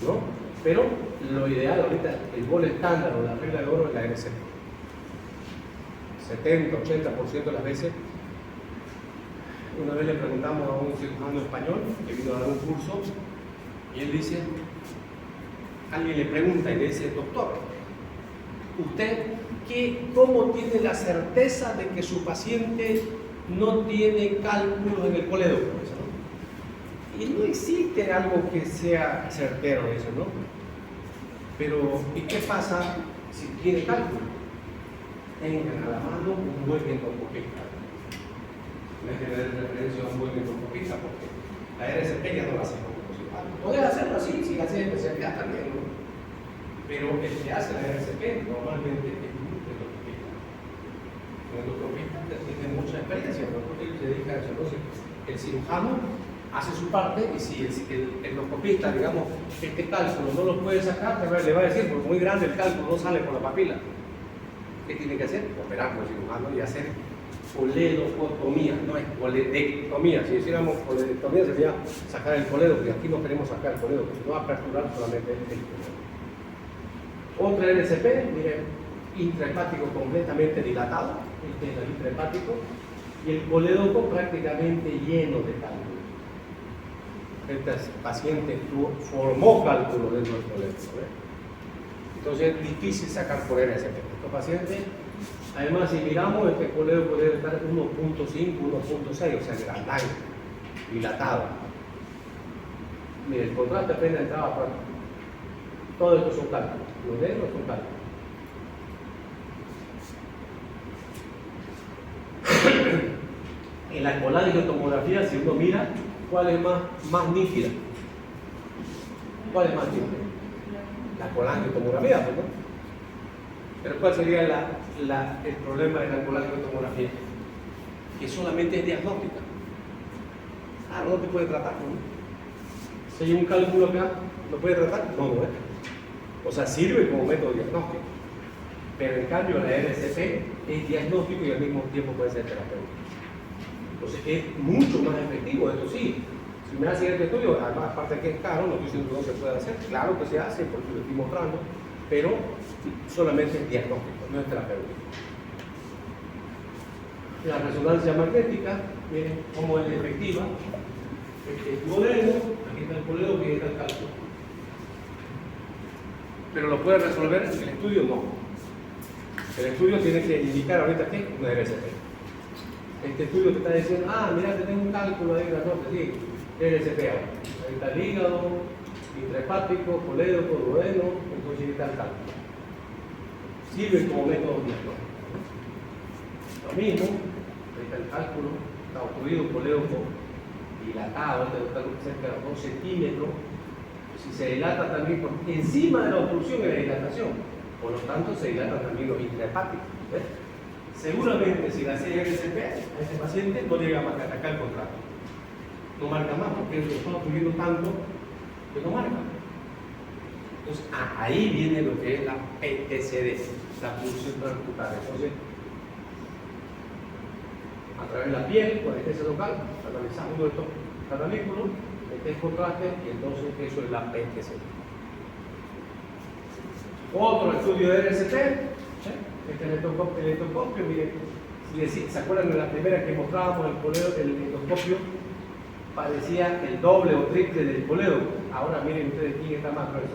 ¿no? Pero lo ideal ahorita, el bol estándar o la regla de oro es la RCP. 70-80% de las veces. Una vez le preguntamos a un cirujano español que vino a dar un curso y él dice, alguien le pregunta y le dice, doctor, ¿usted cómo tiene la certeza de que su paciente no tiene cálculos en el colédoco? Y no existe algo que sea certero eso, ¿no? Pero, ¿y qué pasa si tiene cálculo? Tengan a la mano un buen endoscopista. Me que dar referencia a un buen endoscopista porque la RCP ya no la hace como posible. Podés hacerlo así, si la hace especialidad también, ¿no? Pero el que hace la RCP normalmente es un endoscopista. Un endoscopista tiene mucha experiencia, porque él se dedica a eso. Entonces, el cirujano hace su parte y si el endoscopista, digamos, este cálculo no lo puede sacar, le va a decir, porque muy grande el cálculo no sale por la papila. ¿Qué tiene que hacer? Operar con el cirujano y hacer coledotomía, no es coledectomía. Si hiciéramos coledectomía sería sacar el coledo, porque aquí no queremos sacar el coledo, sino aperturar solamente el coledo. Otra RCP, miren, intrahepático completamente dilatado, este es el intrahepático, y el colédoco prácticamente lleno de cálculos. Este paciente formó cálculos dentro del colédoco. Entonces es difícil sacar por RCP. Estos pacientes, además, si miramos, este colédoco debe estar 1.5, 1.6, o sea, grandán, dilatado. Mire, el contraste apenas entraba por aquí. Todo esto son cálculos. Los negros son cálculos. En la colangiotomografía, si uno mira, ¿cuál es más nítida? ¿Cuál es más nítida? La colangiotomografía, ¿no? Pero ¿cuál sería el problema de la colangiotomografía? Que solamente es diagnóstica. No te puede tratar, ¿no? Si hay un cálculo acá, ¿lo puede tratar? No, no es. O sea, sirve como método diagnóstico. Pero en cambio la RCP es diagnóstico y al mismo tiempo puede ser terapéutico. Entonces es mucho más efectivo, esto sí. Si me hacen este estudio, aparte de que es caro, no estoy diciendo que no se puede hacer, claro que se hace porque lo estoy mostrando, pero solamente es diagnóstico, no es terapéutico. La resonancia magnética, miren cómo es efectiva. Este es modelo, aquí está el coledo, aquí está el cálculo. Pero lo puede resolver, el estudio no. El estudio tiene que indicar ahorita que una RCP. Este estudio te está diciendo, mira, te tengo un cálculo ahí, sí, RCP. Ahí está el hígado, intrahepático, colédoco, duodeno, entonces ahí está el cálculo. Sirve como método diagnóstico. Lo mismo, ahí está el cálculo, está obstruido, colédoco dilatado, está cerca de los 2 centímetros. Si se dilata también por encima de la obstrucción y la dilatación, por lo tanto se dilatan también los intrahepáticos. ¿Ves? Seguramente si la CRCP a este paciente no llega a marcar, acá al contrario, no marca más porque lo está obstruyendo tanto que no marca. Entonces ahí viene lo que es la PTCD, la punción transcutánea. Entonces, a través de la piel, con anestesia local, analizamos uno de estos cavernículos, este es contraste y entonces eso es la PTCD. Otro estudio de RCT, este electroscopio, miren, si se acuerdan de la primera que mostrábamos, el endoscopio parecía el doble o triple del colédoco. Ahora miren ustedes quién está más grueso,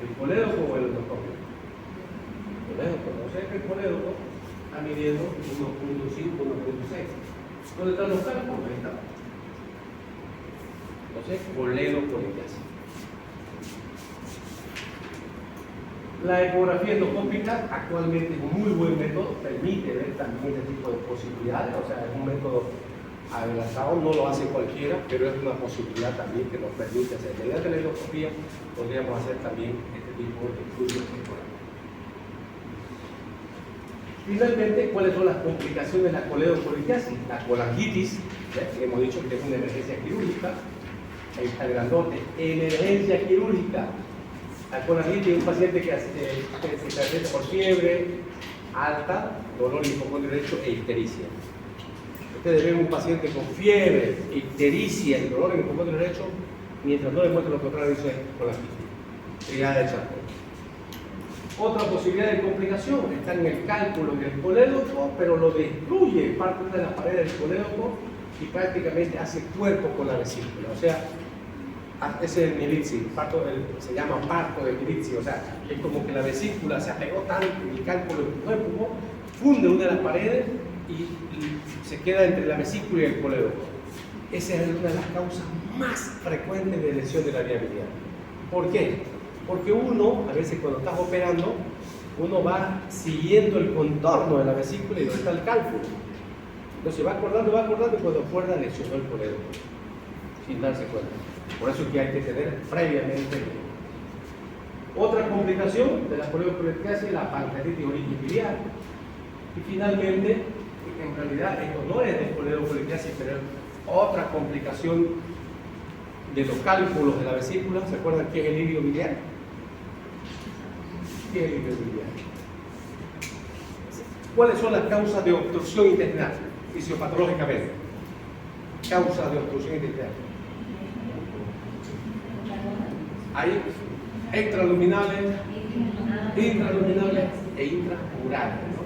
el colédoco o el endoscopio. El colédoco, no sé que el colédoco está midiendo 1.5, 1.6. ¿Dónde están los cálculos? Ahí está. Entonces, coledocoliquiasis. La ecografía endoscópica actualmente es un muy buen método, permite ver también este tipo de posibilidades, o sea, es un método adelantado, no lo hace cualquiera, pero es una posibilidad también que nos permite hacer. Mediante la endoscopía podríamos hacer también este tipo de estudios ecográficos. Finalmente, ¿cuáles son las complicaciones de la coledocoliquiasis? La colangitis, que hemos dicho que es una emergencia quirúrgica, ahí está el grandote, emergencia quirúrgica. La colangitis es un paciente que se caracteriza por fiebre alta, dolor en el hipocondrio derecho e ictericia. Ustedes ven un paciente con fiebre, ictericia y dolor en el hipocondrio derecho, mientras no demuestra lo contrario, dice colangitis. Brigada de Charcot. Otra posibilidad de complicación está en el cálculo del colédoco, pero lo destruye parte de la pared del colédoco y prácticamente hace cuerpo con la vesícula. O sea, ese es el Militzi, se llama parto de Militzi, o sea, es como que la vesícula se apegó tanto en el cálculo del cuerpo, funde una de las paredes y se queda entre la vesícula y el colédoco. Esa es una de las causas más frecuentes de lesión de la vía biliar. ¿Por qué? Porque uno, a veces cuando estás operando, uno va siguiendo el contorno de la vesícula y donde está el cálculo. Entonces va acordando y cuando acuerda lesionó el colédoco, sin darse cuenta. Por eso es que hay que tener previamente. Otra complicación de la coledocoliquiasis es la pancreatitis biliar. Y finalmente, en realidad esto no es de coledocoliquiasis, pero es otra complicación de los cálculos de la vesícula. ¿Se acuerdan qué es el líquido biliar? ¿Qué es el líquido biliar? ¿Cuáles son las causas de obstrucción intestinal fisiopatológicamente? Causas de obstrucción intestinal. Hay extraluminales, intraluminales e intramurales, ¿no?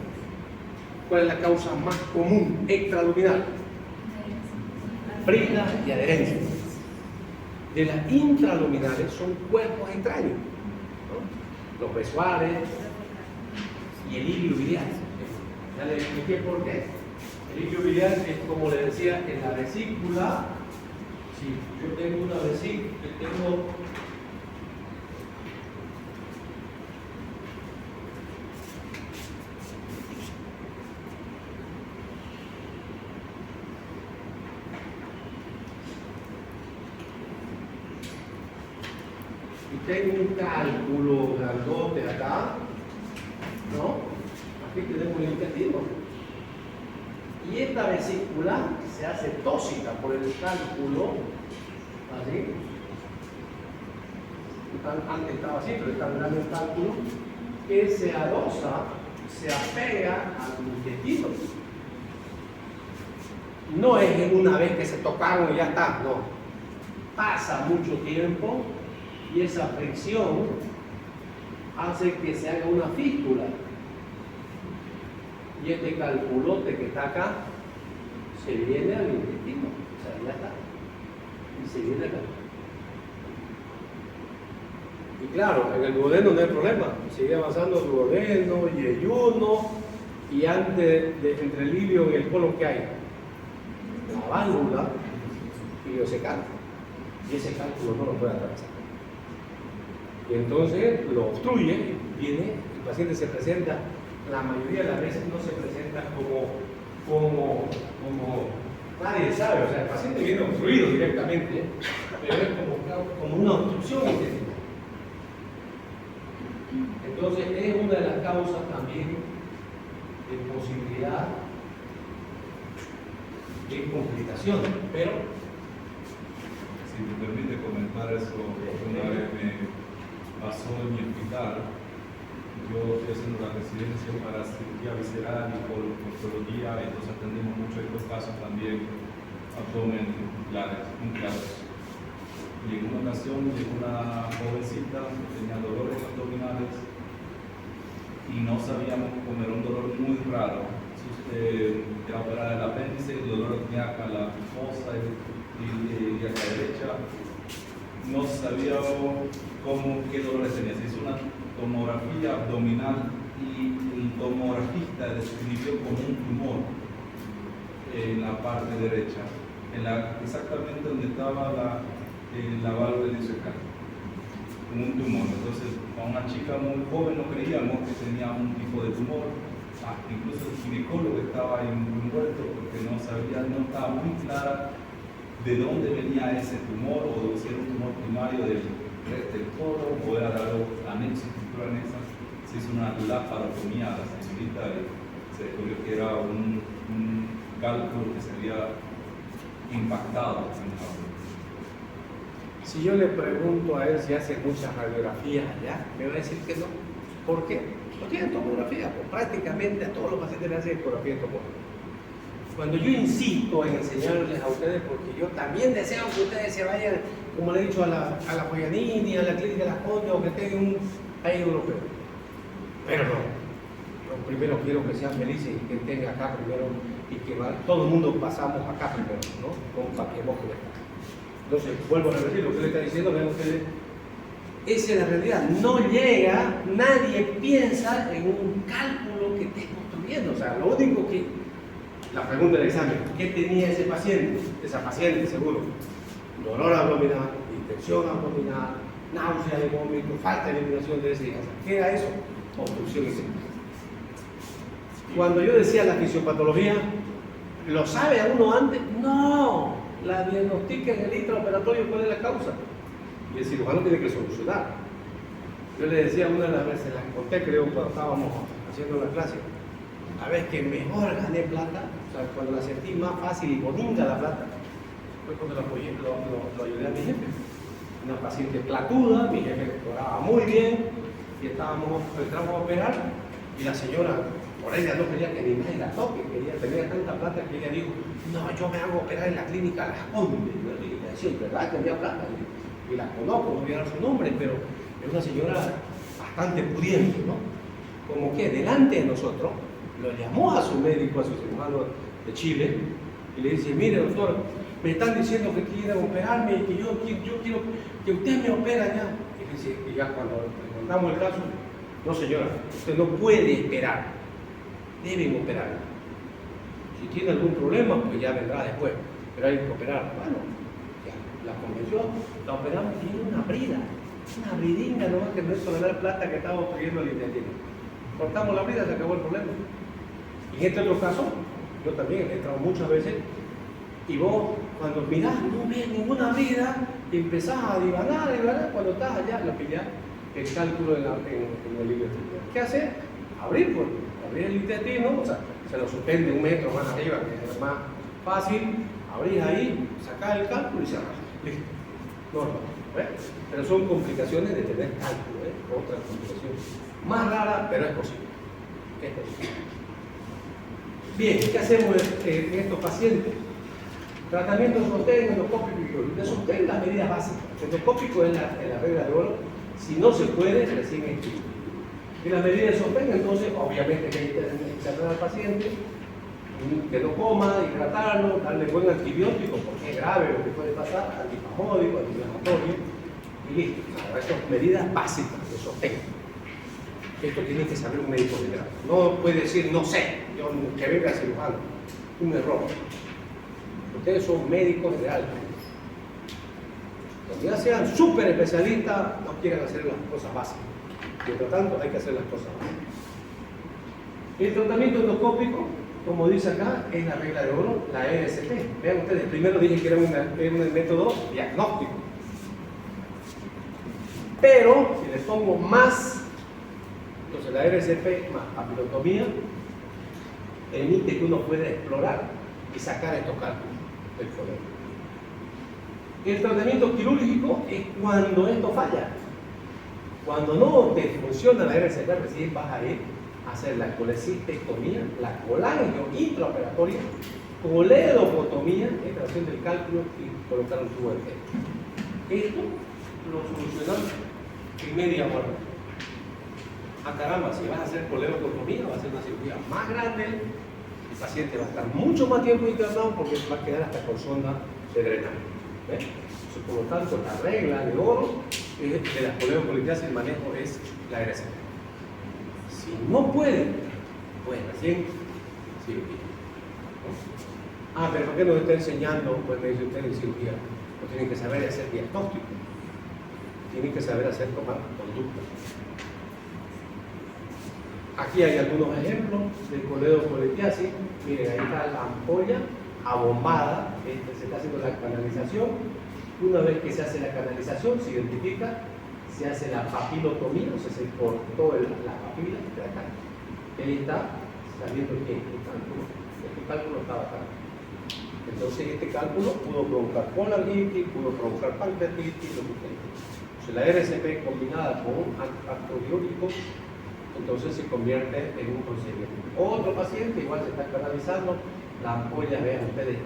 ¿Cuál es la causa más común extraluminal? Brida y adherencia. De las intraluminales son cuerpos extraños, ¿no? Los besoares y el ilio biliar. Ya les expliqué por qué. El ilio biliar es, como les decía, en la vesícula. Si yo tengo una vesícula, tengo un cálculo grandote acá, ¿no? Aquí tenemos el intestino. Y esta vesícula se hace tóxica por el cálculo, así. Antes estaba así, pero está mirando el cálculo, que se adosa, se apega al intestino. No es en una vez que se tocaron y ya está, no. Pasa mucho tiempo y esa fricción hace que se haga una fístula. Y este calculote que está acá se viene al intestino, o sea, ya está. Y se viene acá. Y claro, en el duodeno no hay problema, sigue avanzando el duodeno y el yuno, y antes, entre el ilio y el colon, ¿qué hay? La válvula iliocecal. Y ese cálculo no lo puede atravesar. Y entonces lo obstruye, el paciente se presenta, la mayoría de las veces no se presenta como como nadie sabe, o sea, el paciente viene obstruido directamente, pero es como una obstrucción intestinal. Entonces es una de las causas también de posibilidad de complicaciones, pero si me permite comentar eso, una vez me pasó en mi hospital. Yo estoy haciendo la residencia para cirugía visceral y colpología, entonces atendimos mucho estos casos también, abdomen claros. Y en una ocasión llegó una jovencita que tenía dolores abdominales y no sabíamos cómo era un dolor muy raro. Era operada el apéndice, el dolor tenía acá la fosa y acá derecha. No sabíamos qué dolores tenía. Se hizo una tomografía abdominal y el tomografista describió como un tumor en la parte derecha, exactamente donde estaba la válvula discal, como un tumor. Entonces, a una chica muy joven no creíamos que tenía un tipo de tumor. Incluso el ginecólogo estaba envuelto porque no estaba muy clara de dónde venía ese tumor, o si era un tumor primario del colon o era algo anexo, estructura anexa. Se hizo una laparotomía a la señorita y se descubrió que era un cálculo que se había impactado en el abdomen. si yo le pregunto a él si hace muchas radiografías allá, me va a decir que no. ¿Por qué? No tienen tomografía, pues prácticamente a todos los pacientes le hacen ecografía y tomografía. Cuando yo insisto en enseñarles a ustedes, porque yo también deseo que ustedes se vayan, como le he dicho, a la Joyanini, a la Clínica de las Condes, o que tengan un país europeo. Pero no. Yo primero quiero que sean felices y que estén acá primero, y que todo el mundo pasamos acá primero, ¿no? Con paquemos que acá. Entonces, vuelvo a repetir lo que le está diciendo, vean ustedes. Esa es la realidad. No llega, nadie piensa en un cálculo que esté construyendo. O sea, lo único que... La pregunta del examen, ¿qué tenía ese paciente? Esa paciente, seguro. Dolor abdominal, distensión abdominal, náusea de vómito, falta de eliminación de ese. ¿Qué era eso? Obstrucción intestinal. Cuando yo decía la fisiopatología, ¿lo sabe a uno antes? No. La diagnostica en el intraoperatorio, ¿cuál es la causa? Y el cirujano tiene que solucionar. Yo le decía una de las veces, la conté creo cuando estábamos haciendo la clase, la vez que mejor gané plata, o sea, cuando la sentí más fácil y bonita la plata, fue cuando lo ayudé a mi jefe. Una paciente platuda, mi jefe oraba muy bien, y entramos a operar, y la señora, por ella no quería que ni nadie la toque, tenía tanta plata que ella dijo, no, yo me hago operar en la clínica Las Condes. Y le decía, ¿verdad? Tenía plata. Y la conozco, no voy a dar su nombre, pero es una señora bastante pudiente, ¿no? Como que delante de nosotros, lo llamó a su médico, a su cirujano de Chile, y le dice, mire doctor, me están diciendo que quieren operarme y que yo quiero que usted me opere allá. Y dice, y ya cuando le contamos el caso, no señora, usted no puede esperar, deben operar. Si tiene algún problema, pues ya vendrá después, pero hay que operar. Bueno, ya la convenció, la operamos, tiene una brida, una bridinga nomás que no es tolerar plata que estaba obstruyendo el intestino. Cortamos la brida, se acabó el problema. Y en este otro caso, yo también he entrado muchas veces, y vos cuando mirás, no ves ninguna brida, y empezás a divagar, cuando estás allá, la pillás el cálculo en el intestino. ¿Qué hacer? Abrir el intestino, o sea, se lo suspende 1 metro más arriba, que es más fácil, abrir ahí, sacar el cálculo y cerrar. Listo. Normal, ¿ves? Pero son complicaciones de tener cálculo, otras complicaciones. Más raras, pero es posible. Es posible. Bien, ¿qué hacemos en estos pacientes? Tratamiento de sostén, endoscópico y clínico. De sostén, las medidas básicas. Endoscópico es la regla de oro. Si no se puede, recién es clínico. Y las medidas de sostén, entonces, obviamente que hay que internar al paciente, que no coma, hidratarlo, darle buen antibiótico, porque es grave lo que puede pasar, antifagódico, antiinflamatorio, y listo. Ahora, estas son medidas básicas de sostén. Esto tiene que saber un médico general. No puede decir, no sé, que venga el cirujano. Un error. Ustedes son médicos generales. Cuando ya sean súper especialistas, no quieren hacer las cosas básicas. Mientras tanto, hay que hacer las cosas básicas. El tratamiento endoscópico como dice acá, es la regla de oro, la ERCP. Vean ustedes, primero dije que era un método diagnóstico. Pero, si le pongo más, entonces la ERCP más papilotomía, permite que uno pueda explorar y sacar estos cálculos del colegio. El tratamiento quirúrgico es cuando esto falla. Cuando no te funciona la RCP, recién vas a ir a hacer la colecistectomía, la colangio intraoperatoria, coledocotomía, extracción del cálculo y colocar un tubo de pelo. Esto lo solucionamos en media hora. Ah, caramba, si vas a hacer coledocotomía, va a ser una cirugía más grande, el paciente va a estar mucho más tiempo internado porque va a quedar hasta con sonda de drenaje. ¿Ves? Entonces, por lo tanto, la regla de oro de las coledocolitiasis, el manejo es la RCP. Si no pueden, pues recién cirugía. ¿No? Ah, pero ¿por qué nos está enseñando? Pues me dice usted en cirugía. Pues tienen que saber hacer diagnóstico, tienen que saber hacer tomar conducta. Aquí hay algunos ejemplos de coledocolitiasis. Miren, ahí está la ampolla abombada, se está haciendo la canalización. Una vez que se hace la canalización, se identifica, se hace la papilotomía, o sea, se cortó la papila de acá. Ahí está saliendo el cálculo. Este cálculo estaba acá. Entonces, este cálculo pudo provocar colangitis, pudo provocar pancreatitis, lo que sea. Entonces, la RCP combinada con un antibiótico, entonces se convierte en un procedimiento. Otro paciente igual se está canalizando, la ampolla, vean ustedes,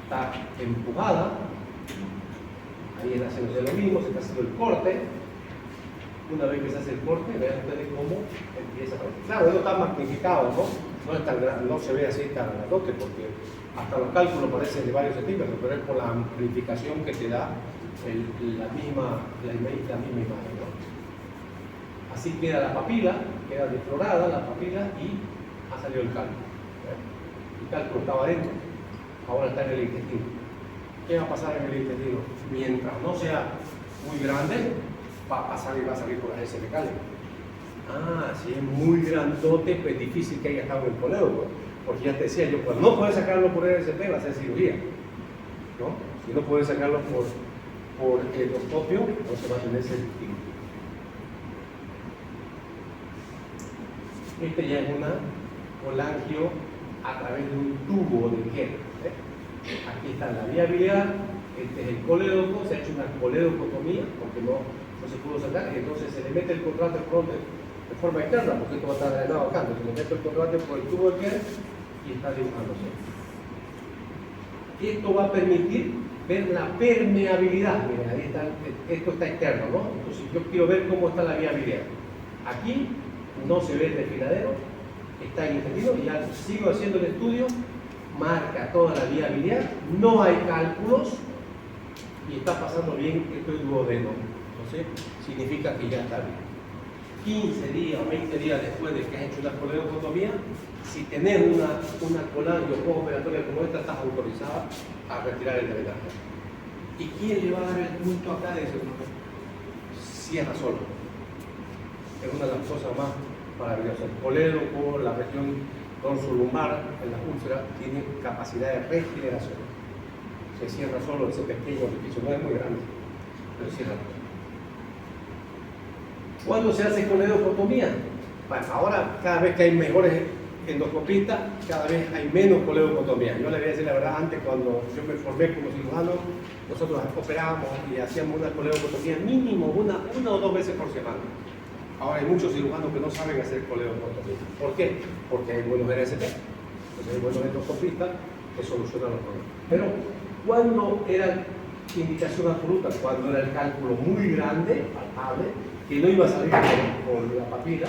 está empujada, ahí está haciendo lo mismo, se está haciendo el corte. Una vez que se hace el corte, vean ustedes cómo empieza a aparecer. Claro, no está magnificado, no es tan grande, no se ve así tan grandote, porque hasta los cálculos parecen de varios centímetros, pero es por la amplificación que te da la misma imagen, ¿no? Así queda la papila, queda deflorada la papila y ha salido el cálculo. El cálculo estaba adentro, ahora está en el intestino. ¿Qué va a pasar en el intestino? Mientras no sea muy grande, va a pasar y va a salir por las heces fecales. Ah, si es muy grandote, pues difícil que haya estado en el colédoco, porque ya te decía yo, cuando no puedes sacarlo por RCP va a ser cirugía, ¿no? Si no puedes sacarlo por endoscopio, no se va a tener ese tipo. Este ya es una colangio a través de un tubo de Henle. Aquí está la viabilidad, este es el colédoco, se ha hecho una coledocotomía porque no se pudo sacar, y entonces se le mete el contraste de forma externa, porque esto va a estar drenado acá, entonces le meto el contraste por el tubo de Henle y está dibujándose. Esto va a permitir ver la permeabilidad. Miren, ahí está, esto está externo, ¿no? Entonces yo quiero ver cómo está la viabilidad. Aquí no se ve el desfiladero, está en el intestino, y ya sigo haciendo el estudio, marca toda la viabilidad, no hay cálculos y está pasando bien esto es duodeno. Entonces significa que ya está bien. 15 días o 20 días después de que has hecho una coledocotomía, si tenés una colangio postoperatoria como esta, estás autorizada a retirar el drenaje. ¿Y quién le va a dar el punto acá de ese grupo? Cierra solo. Es una de las cosas más maravillosas. El colédoco, la región dorsolumbar, en la úlcera, tiene capacidad de regeneración. Se cierra solo ese pequeño orificio, no es muy grande, pero cierra. ¿Cuándo se hace coledocotomía? Bueno, ahora cada vez que hay mejores endoscopistas, cada vez hay menos coledocotomía. Yo le voy a decir la verdad, antes cuando yo me formé como cirujano, nosotros operábamos y hacíamos una coledocotomía mínimo una o dos veces por semana. Ahora hay muchos cirujanos que no saben hacer coledocotomía. ¿Por qué? Porque hay buenos RCP, entonces hay buenos endoscopistas que solucionan los problemas. Pero ¿cuándo era indicación absoluta? Cuando era el cálculo muy grande, palpable, que no iba a salir por la papila,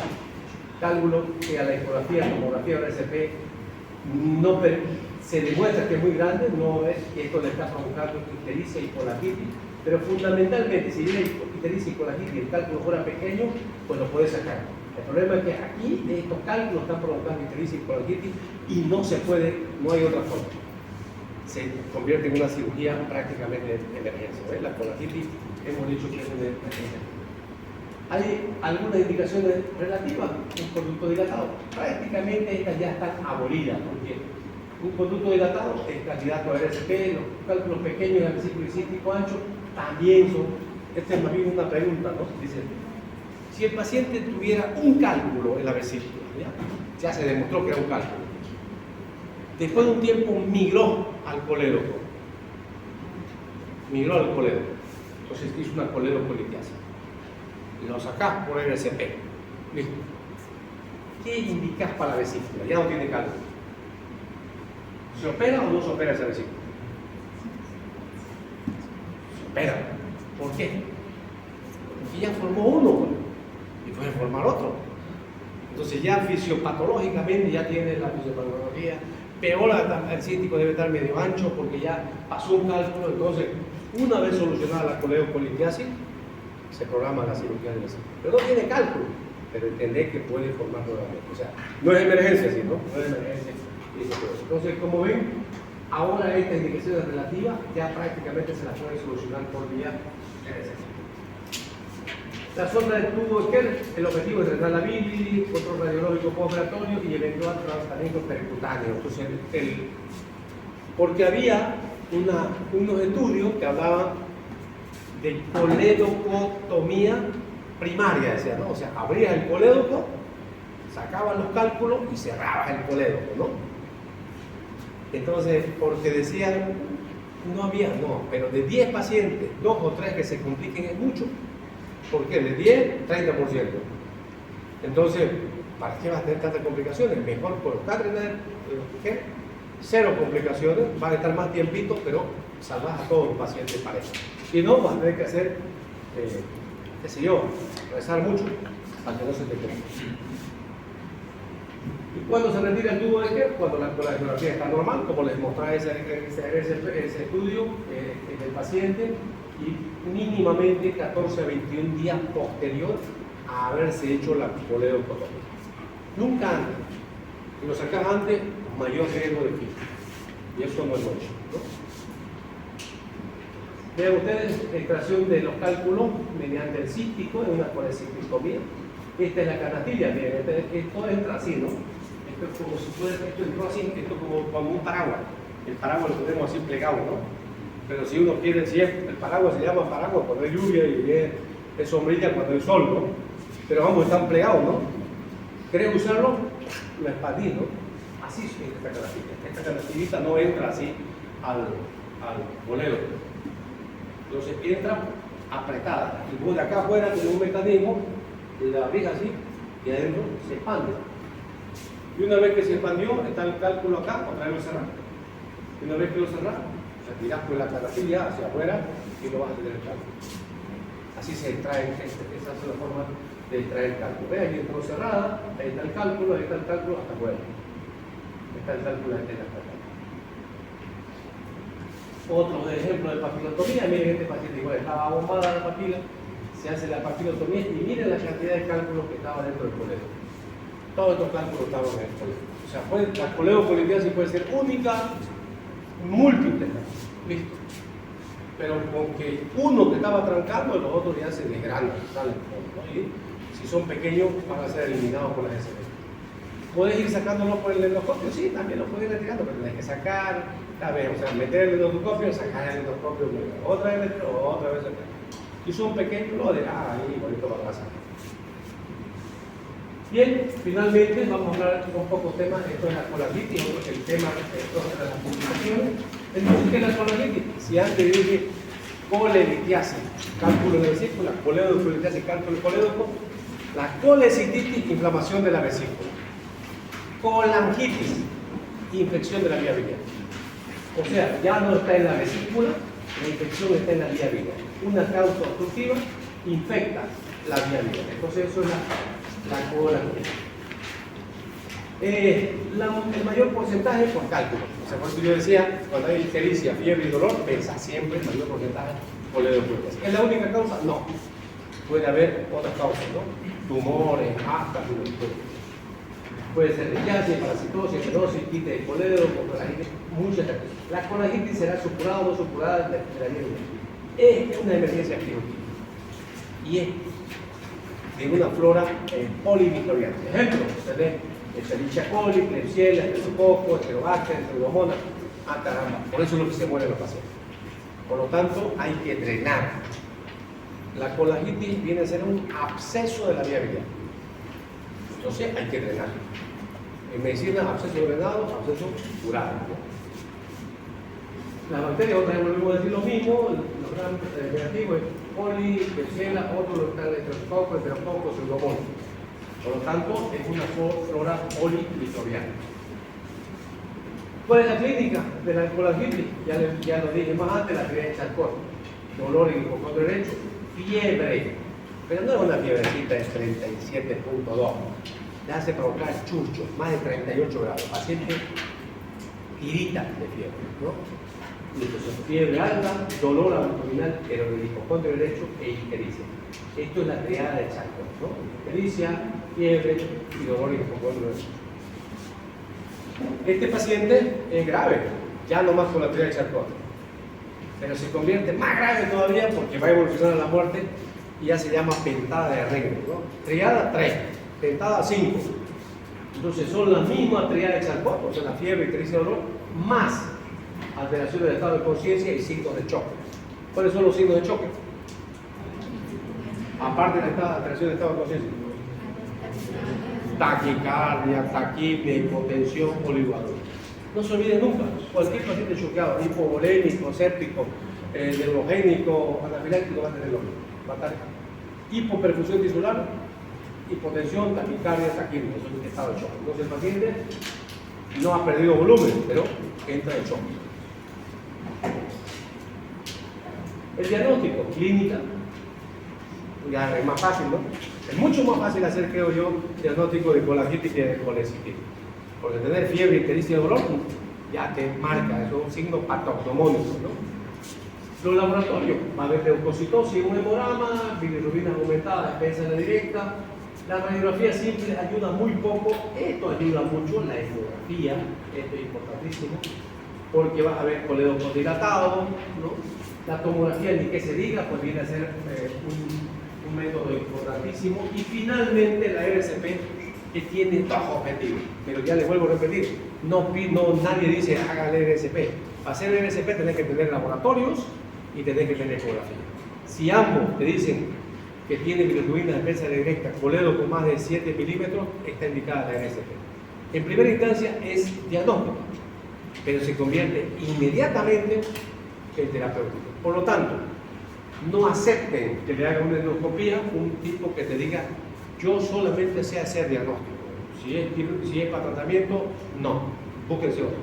cálculo que a la ecografía, tomografía o RCP no se demuestra que es muy grande, no es que esto le está provocando ictericia y colangitis, pero fundamentalmente si viene ictericia y colangitis y el cálculo fuera pequeño, pues lo puede sacar. El problema es que aquí estos cálculos están provocando ictericia y colangitis y no se puede, no hay otra forma. Se convierte en una cirugía prácticamente de emergencia. ¿Ves? La colangitis hemos dicho que es una emergencia. Hay algunas indicaciones relativas, un conducto dilatado. Prácticamente estas ya están abolidas, porque un conducto dilatado es candidato a RSP, los cálculos pequeños del versículo cístico ancho también son. Esta es más bien una pregunta, ¿no? Dice, si el paciente tuviera un cálculo en la vesícula, ya se demostró que era un cálculo. Después de un tiempo migró al colédoco. Entonces hizo una coledocolitiasis. Lo sacás por RCP. Listo. ¿Qué indicás para la vesícula? Ya no tiene cálculo. ¿Se opera o no se opera esa vesícula? Se opera. ¿Por qué? Porque ya formó uno y puede formar otro. Entonces ya fisiopatológicamente ya tiene la fisiopatología. Peor, el cístico debe estar medio ancho porque ya pasó un cálculo. Entonces, una vez solucionada la coledocolitiasis, se programa la cirugía de vesícula. Pero no tiene cálculo, pero entender que puede formar nuevamente. O sea, no es emergencia, ¿sí? ¿No? No es emergencia. Entonces, como ven, ahora estas indicaciones relativas ya prácticamente se las puede solucionar por vía RCP. La sonda del tubo Esker, el objetivo es drenar la bilis, control radiológico postoperatorio y eventual tratamiento percutáneo. Entonces, porque había unos estudios que hablaban de coledocotomía primaria, decía, ¿no? O sea, abrías el colédoco, sacabas los cálculos y cerrabas el colédoco, ¿no? Entonces, porque decían, pero de 10 pacientes, 2 o 3 que se compliquen es mucho. ¿Por qué? De 10, 30%. Entonces, ¿para qué vas a tener tantas complicaciones? Mejor colocar ¿qué? 0 complicaciones, van a estar más tiempito, pero salvas a todos los pacientes para eso. Si no, vas a tener que hacer, qué sé yo, rezar mucho para que no se te quede. ¿Y cuándo se retira el tubo de Esker? Cuando la ecografía está normal, como les mostraba ese estudio del paciente, y mínimamente 14 a 21 días posterior a haberse hecho la coledocotomía. Nunca antes. Si lo sacas antes, mayor riesgo de fístula. Y eso no es lo hecho, ¿no? Vean ustedes, extracción de los cálculos mediante el cístico en una colecistectomía. Esta es la canastilla, miren, esto entra así, ¿no? Esto es como si fuera, esto entró así, esto como un paraguas. El paraguas lo tenemos así plegado, ¿no? Pero si uno quiere, si el paraguas se llama paraguas cuando hay lluvia y es sombrilla cuando hay sol, ¿no? Pero ambos están plegados, ¿no? ¿Querés usarlo? Lo expandís, ¿no? Así es esta canastilla. Esta canastillita no entra así al bolero. Entonces entra apretada. Y vos de acá afuera tenés un mecanismo, la abrís así y adentro se expande. Y una vez que se expandió, está el cálculo acá, otra vez lo cerrás. Y una vez que lo cerrás, tirás por la canastilla hacia afuera y lo vas a tener el cálculo. Así se extrae, esa es la forma de extraer el cálculo. Vean, ahí entró cerrada, ahí está el cálculo hasta afuera. Está el cálculo hasta acá. Otro ejemplo de papilotomía, miren este paciente igual estaba bombada la papila, se hace la papilotomía y miren la cantidad de cálculos que estaba dentro del colédoco. Todos estos cálculos estaban en el colédoco. O sea, la coledocolitiasis puede ser única, múltiple, listo. Pero con que uno que estaba trancando, los otros ya se desgranan, salen, ¿no? Y si son pequeños, van a ser eliminados por las SB. ¿Puedes ir sacándolo por el endoscopio? Sí, también lo puedes ir retirando, pero tienes que sacar, o sea, meter el endoscopio, sacar el endoscopio, otra vez meter, otra vez sacar. Si son pequeños, lo de ahí, bonito va a pasar. Bien, finalmente vamos a hablar con pocos temas. Esto es la colarlitis, el tema de las publicaciones. Entonces, ¿qué es la colarlitis? Si antes dije colelitiasis, cálculo de vesícula, coledocolitiasis, cálculo colédoco, la colecistitis, inflamación de la vesícula, colangitis, infección de la vía biliar. O sea, ya no está en la vesícula, la infección está en la vía biliar. Una causa obstructiva infecta la vía biliar. Entonces, eso es la colangitis. El mayor porcentaje por cálculo. O sea, por eso yo decía, cuando hay ictericia, fiebre y dolor, pensa siempre el mayor porcentaje coledocolitiasis. ¿Es la única causa? No. Puede haber otras causas, ¿no? Tumores, aftas, puede ser rechazo, parasitosis, fibrosis, quite de colédoco, colangitis, muchas cosas. La colangitis será supurada o no supurada de la vida. Es una emergencia quirúrgica. Y es de una flora polivictoriana. Ejemplo, tenés Escherichia coli, Klebsiella, Streptococcus, Heterobacter, Pseudomonas, caramba. Por eso es lo que se mueren los pacientes. Por lo tanto, hay que drenar. La colangitis viene a ser un absceso de la vía biliar. Entonces, hay que drenar. En medicina, absceso drenado, absceso curado, ¿no? Las bacterias, otra vez volvemos a decir lo mismo, los gran negativos es coli, Klebsiella, otro Streptococcus, Pseudomonas, Pseudomonas. Por lo tanto, es una flora polivictoriana. ¿Cuál es la clínica de la colangitis? Ya lo dije más antes, la actividad de Charcot. Dolor en el cocón derecho, fiebre. Pero no es una fiebrecita de 37.2. Le hace provocar chuchos, más de 38 grados. Paciente tirita de fiebre, ¿no? Entonces, fiebre alta, dolor abdominal, pero en el hipocondrio derecho e ictericia. Esto es la triada de Charcot, ¿no? Ictericia, fiebre y dolor en el hipocondrio derecho. Este paciente es grave, ya no más con la triada de Charcot, pero se convierte más grave todavía porque va a evolucionar a la muerte y ya se llama pentada de Rengo, ¿no? Triada 3, pentada 5. Entonces son las mismas triadas de Charcot, o sea, la fiebre, ictericia y dolor, más alteración del estado de conciencia y signos de choque. ¿Cuáles son los signos de choque? Aparte de la alteración del estado de conciencia. Taquicardia, taquipnea, hipotensión, oligoador. No se olviden nunca, cualquier paciente choqueado, hipovolémico, séptico, neurogénico, anafiláctico va a tener lo mismo. Va a estar hipoperfusión tisular, hipotensión, taquicardia, taquipnea, eso es el estado de choque. Entonces el paciente no ha perdido volumen, pero entra en choque. El diagnóstico, clínica, ya es más fácil, ¿no? Es mucho más fácil hacer, creo yo, diagnóstico de colangitis que de colecitis. Porque tener fiebre, ictericia y dolor ya te marca, es un signo patognomónico, ¿no? Los laboratorios, va a haber leucocitosis en un hemograma, bilirrubina aumentada, defensa en la directa. La radiografía simple ayuda muy poco, esto ayuda mucho, la ecografía, esto es importantísimo, porque vas a ver colédoco dilatado, ¿no? La tomografía, ni que se diga, pues viene a ser un método importantísimo. Y finalmente la RCP, que tiene dos objetivos, pero ya les vuelvo a repetir, nadie dice haga el RCP. Para hacer el RCP tenés que tener laboratorios y tenés que tener ecografía. Si ambos te dicen que tiene bilirrubina de defensa directa, colédoco con más de 7 milímetros, está indicada la RCP. En primera instancia es diagnóstico, pero se convierte inmediatamente en terapéutico. Por lo tanto, no acepten que le hagan una endoscopía un tipo que te diga yo solamente sé hacer diagnóstico. Si es para tratamiento, no, búsquense otro.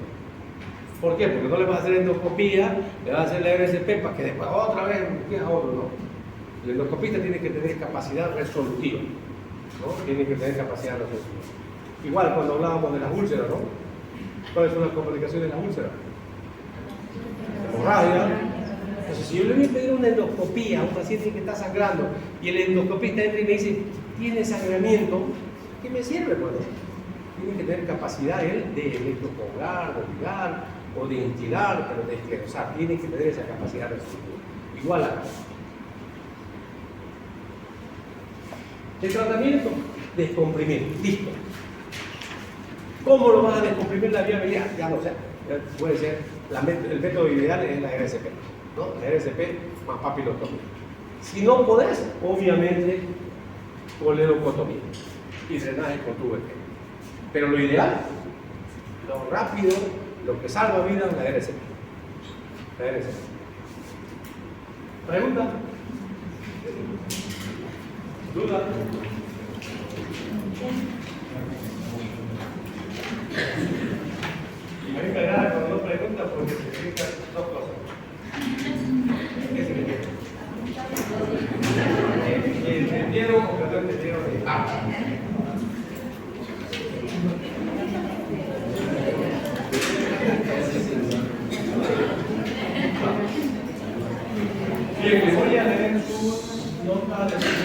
¿Por qué? Porque no le vas a hacer endoscopía, le vas a hacer la RCP para que después otra vez busques a otro, ¿no? El endoscopista tiene que tener capacidad resolutiva, ¿no? Tiene que tener capacidad resolutiva. Igual cuando hablábamos de las úlceras, ¿no? ¿Cuáles son las complicaciones de las úlceras? Hemorragia. Entonces, si yo le voy a pedir una endoscopía a un paciente que está sangrando y el endoscopista entra y me dice, tiene sangramiento, ¿qué me sirve? Bueno, tiene que tener capacidad él de electroporar, de ligar o de instilar, pero de esclerosar. Tiene que tener esa capacidad resolutiva. Igual acá. El tratamiento, descomprimir, listo. ¿Cómo lo vas a descomprimir la vía biliar? Ya no sé. Puede ser, el método ideal es la RCP, ¿no? La RCP más papilotomía. Si no podés, obviamente, coledocotomía y drenaje con tubo externo. Pero lo ideal, lo rápido, lo que salva vidas, la RCP. La RCP. ¿Pregunta? ¿Duda? Y me encargará cuando no pregunta porque significa dos cosas. ¿Qué significa? ¿Entendieron o que no entendieron? Bien, les voy a leer sus notas de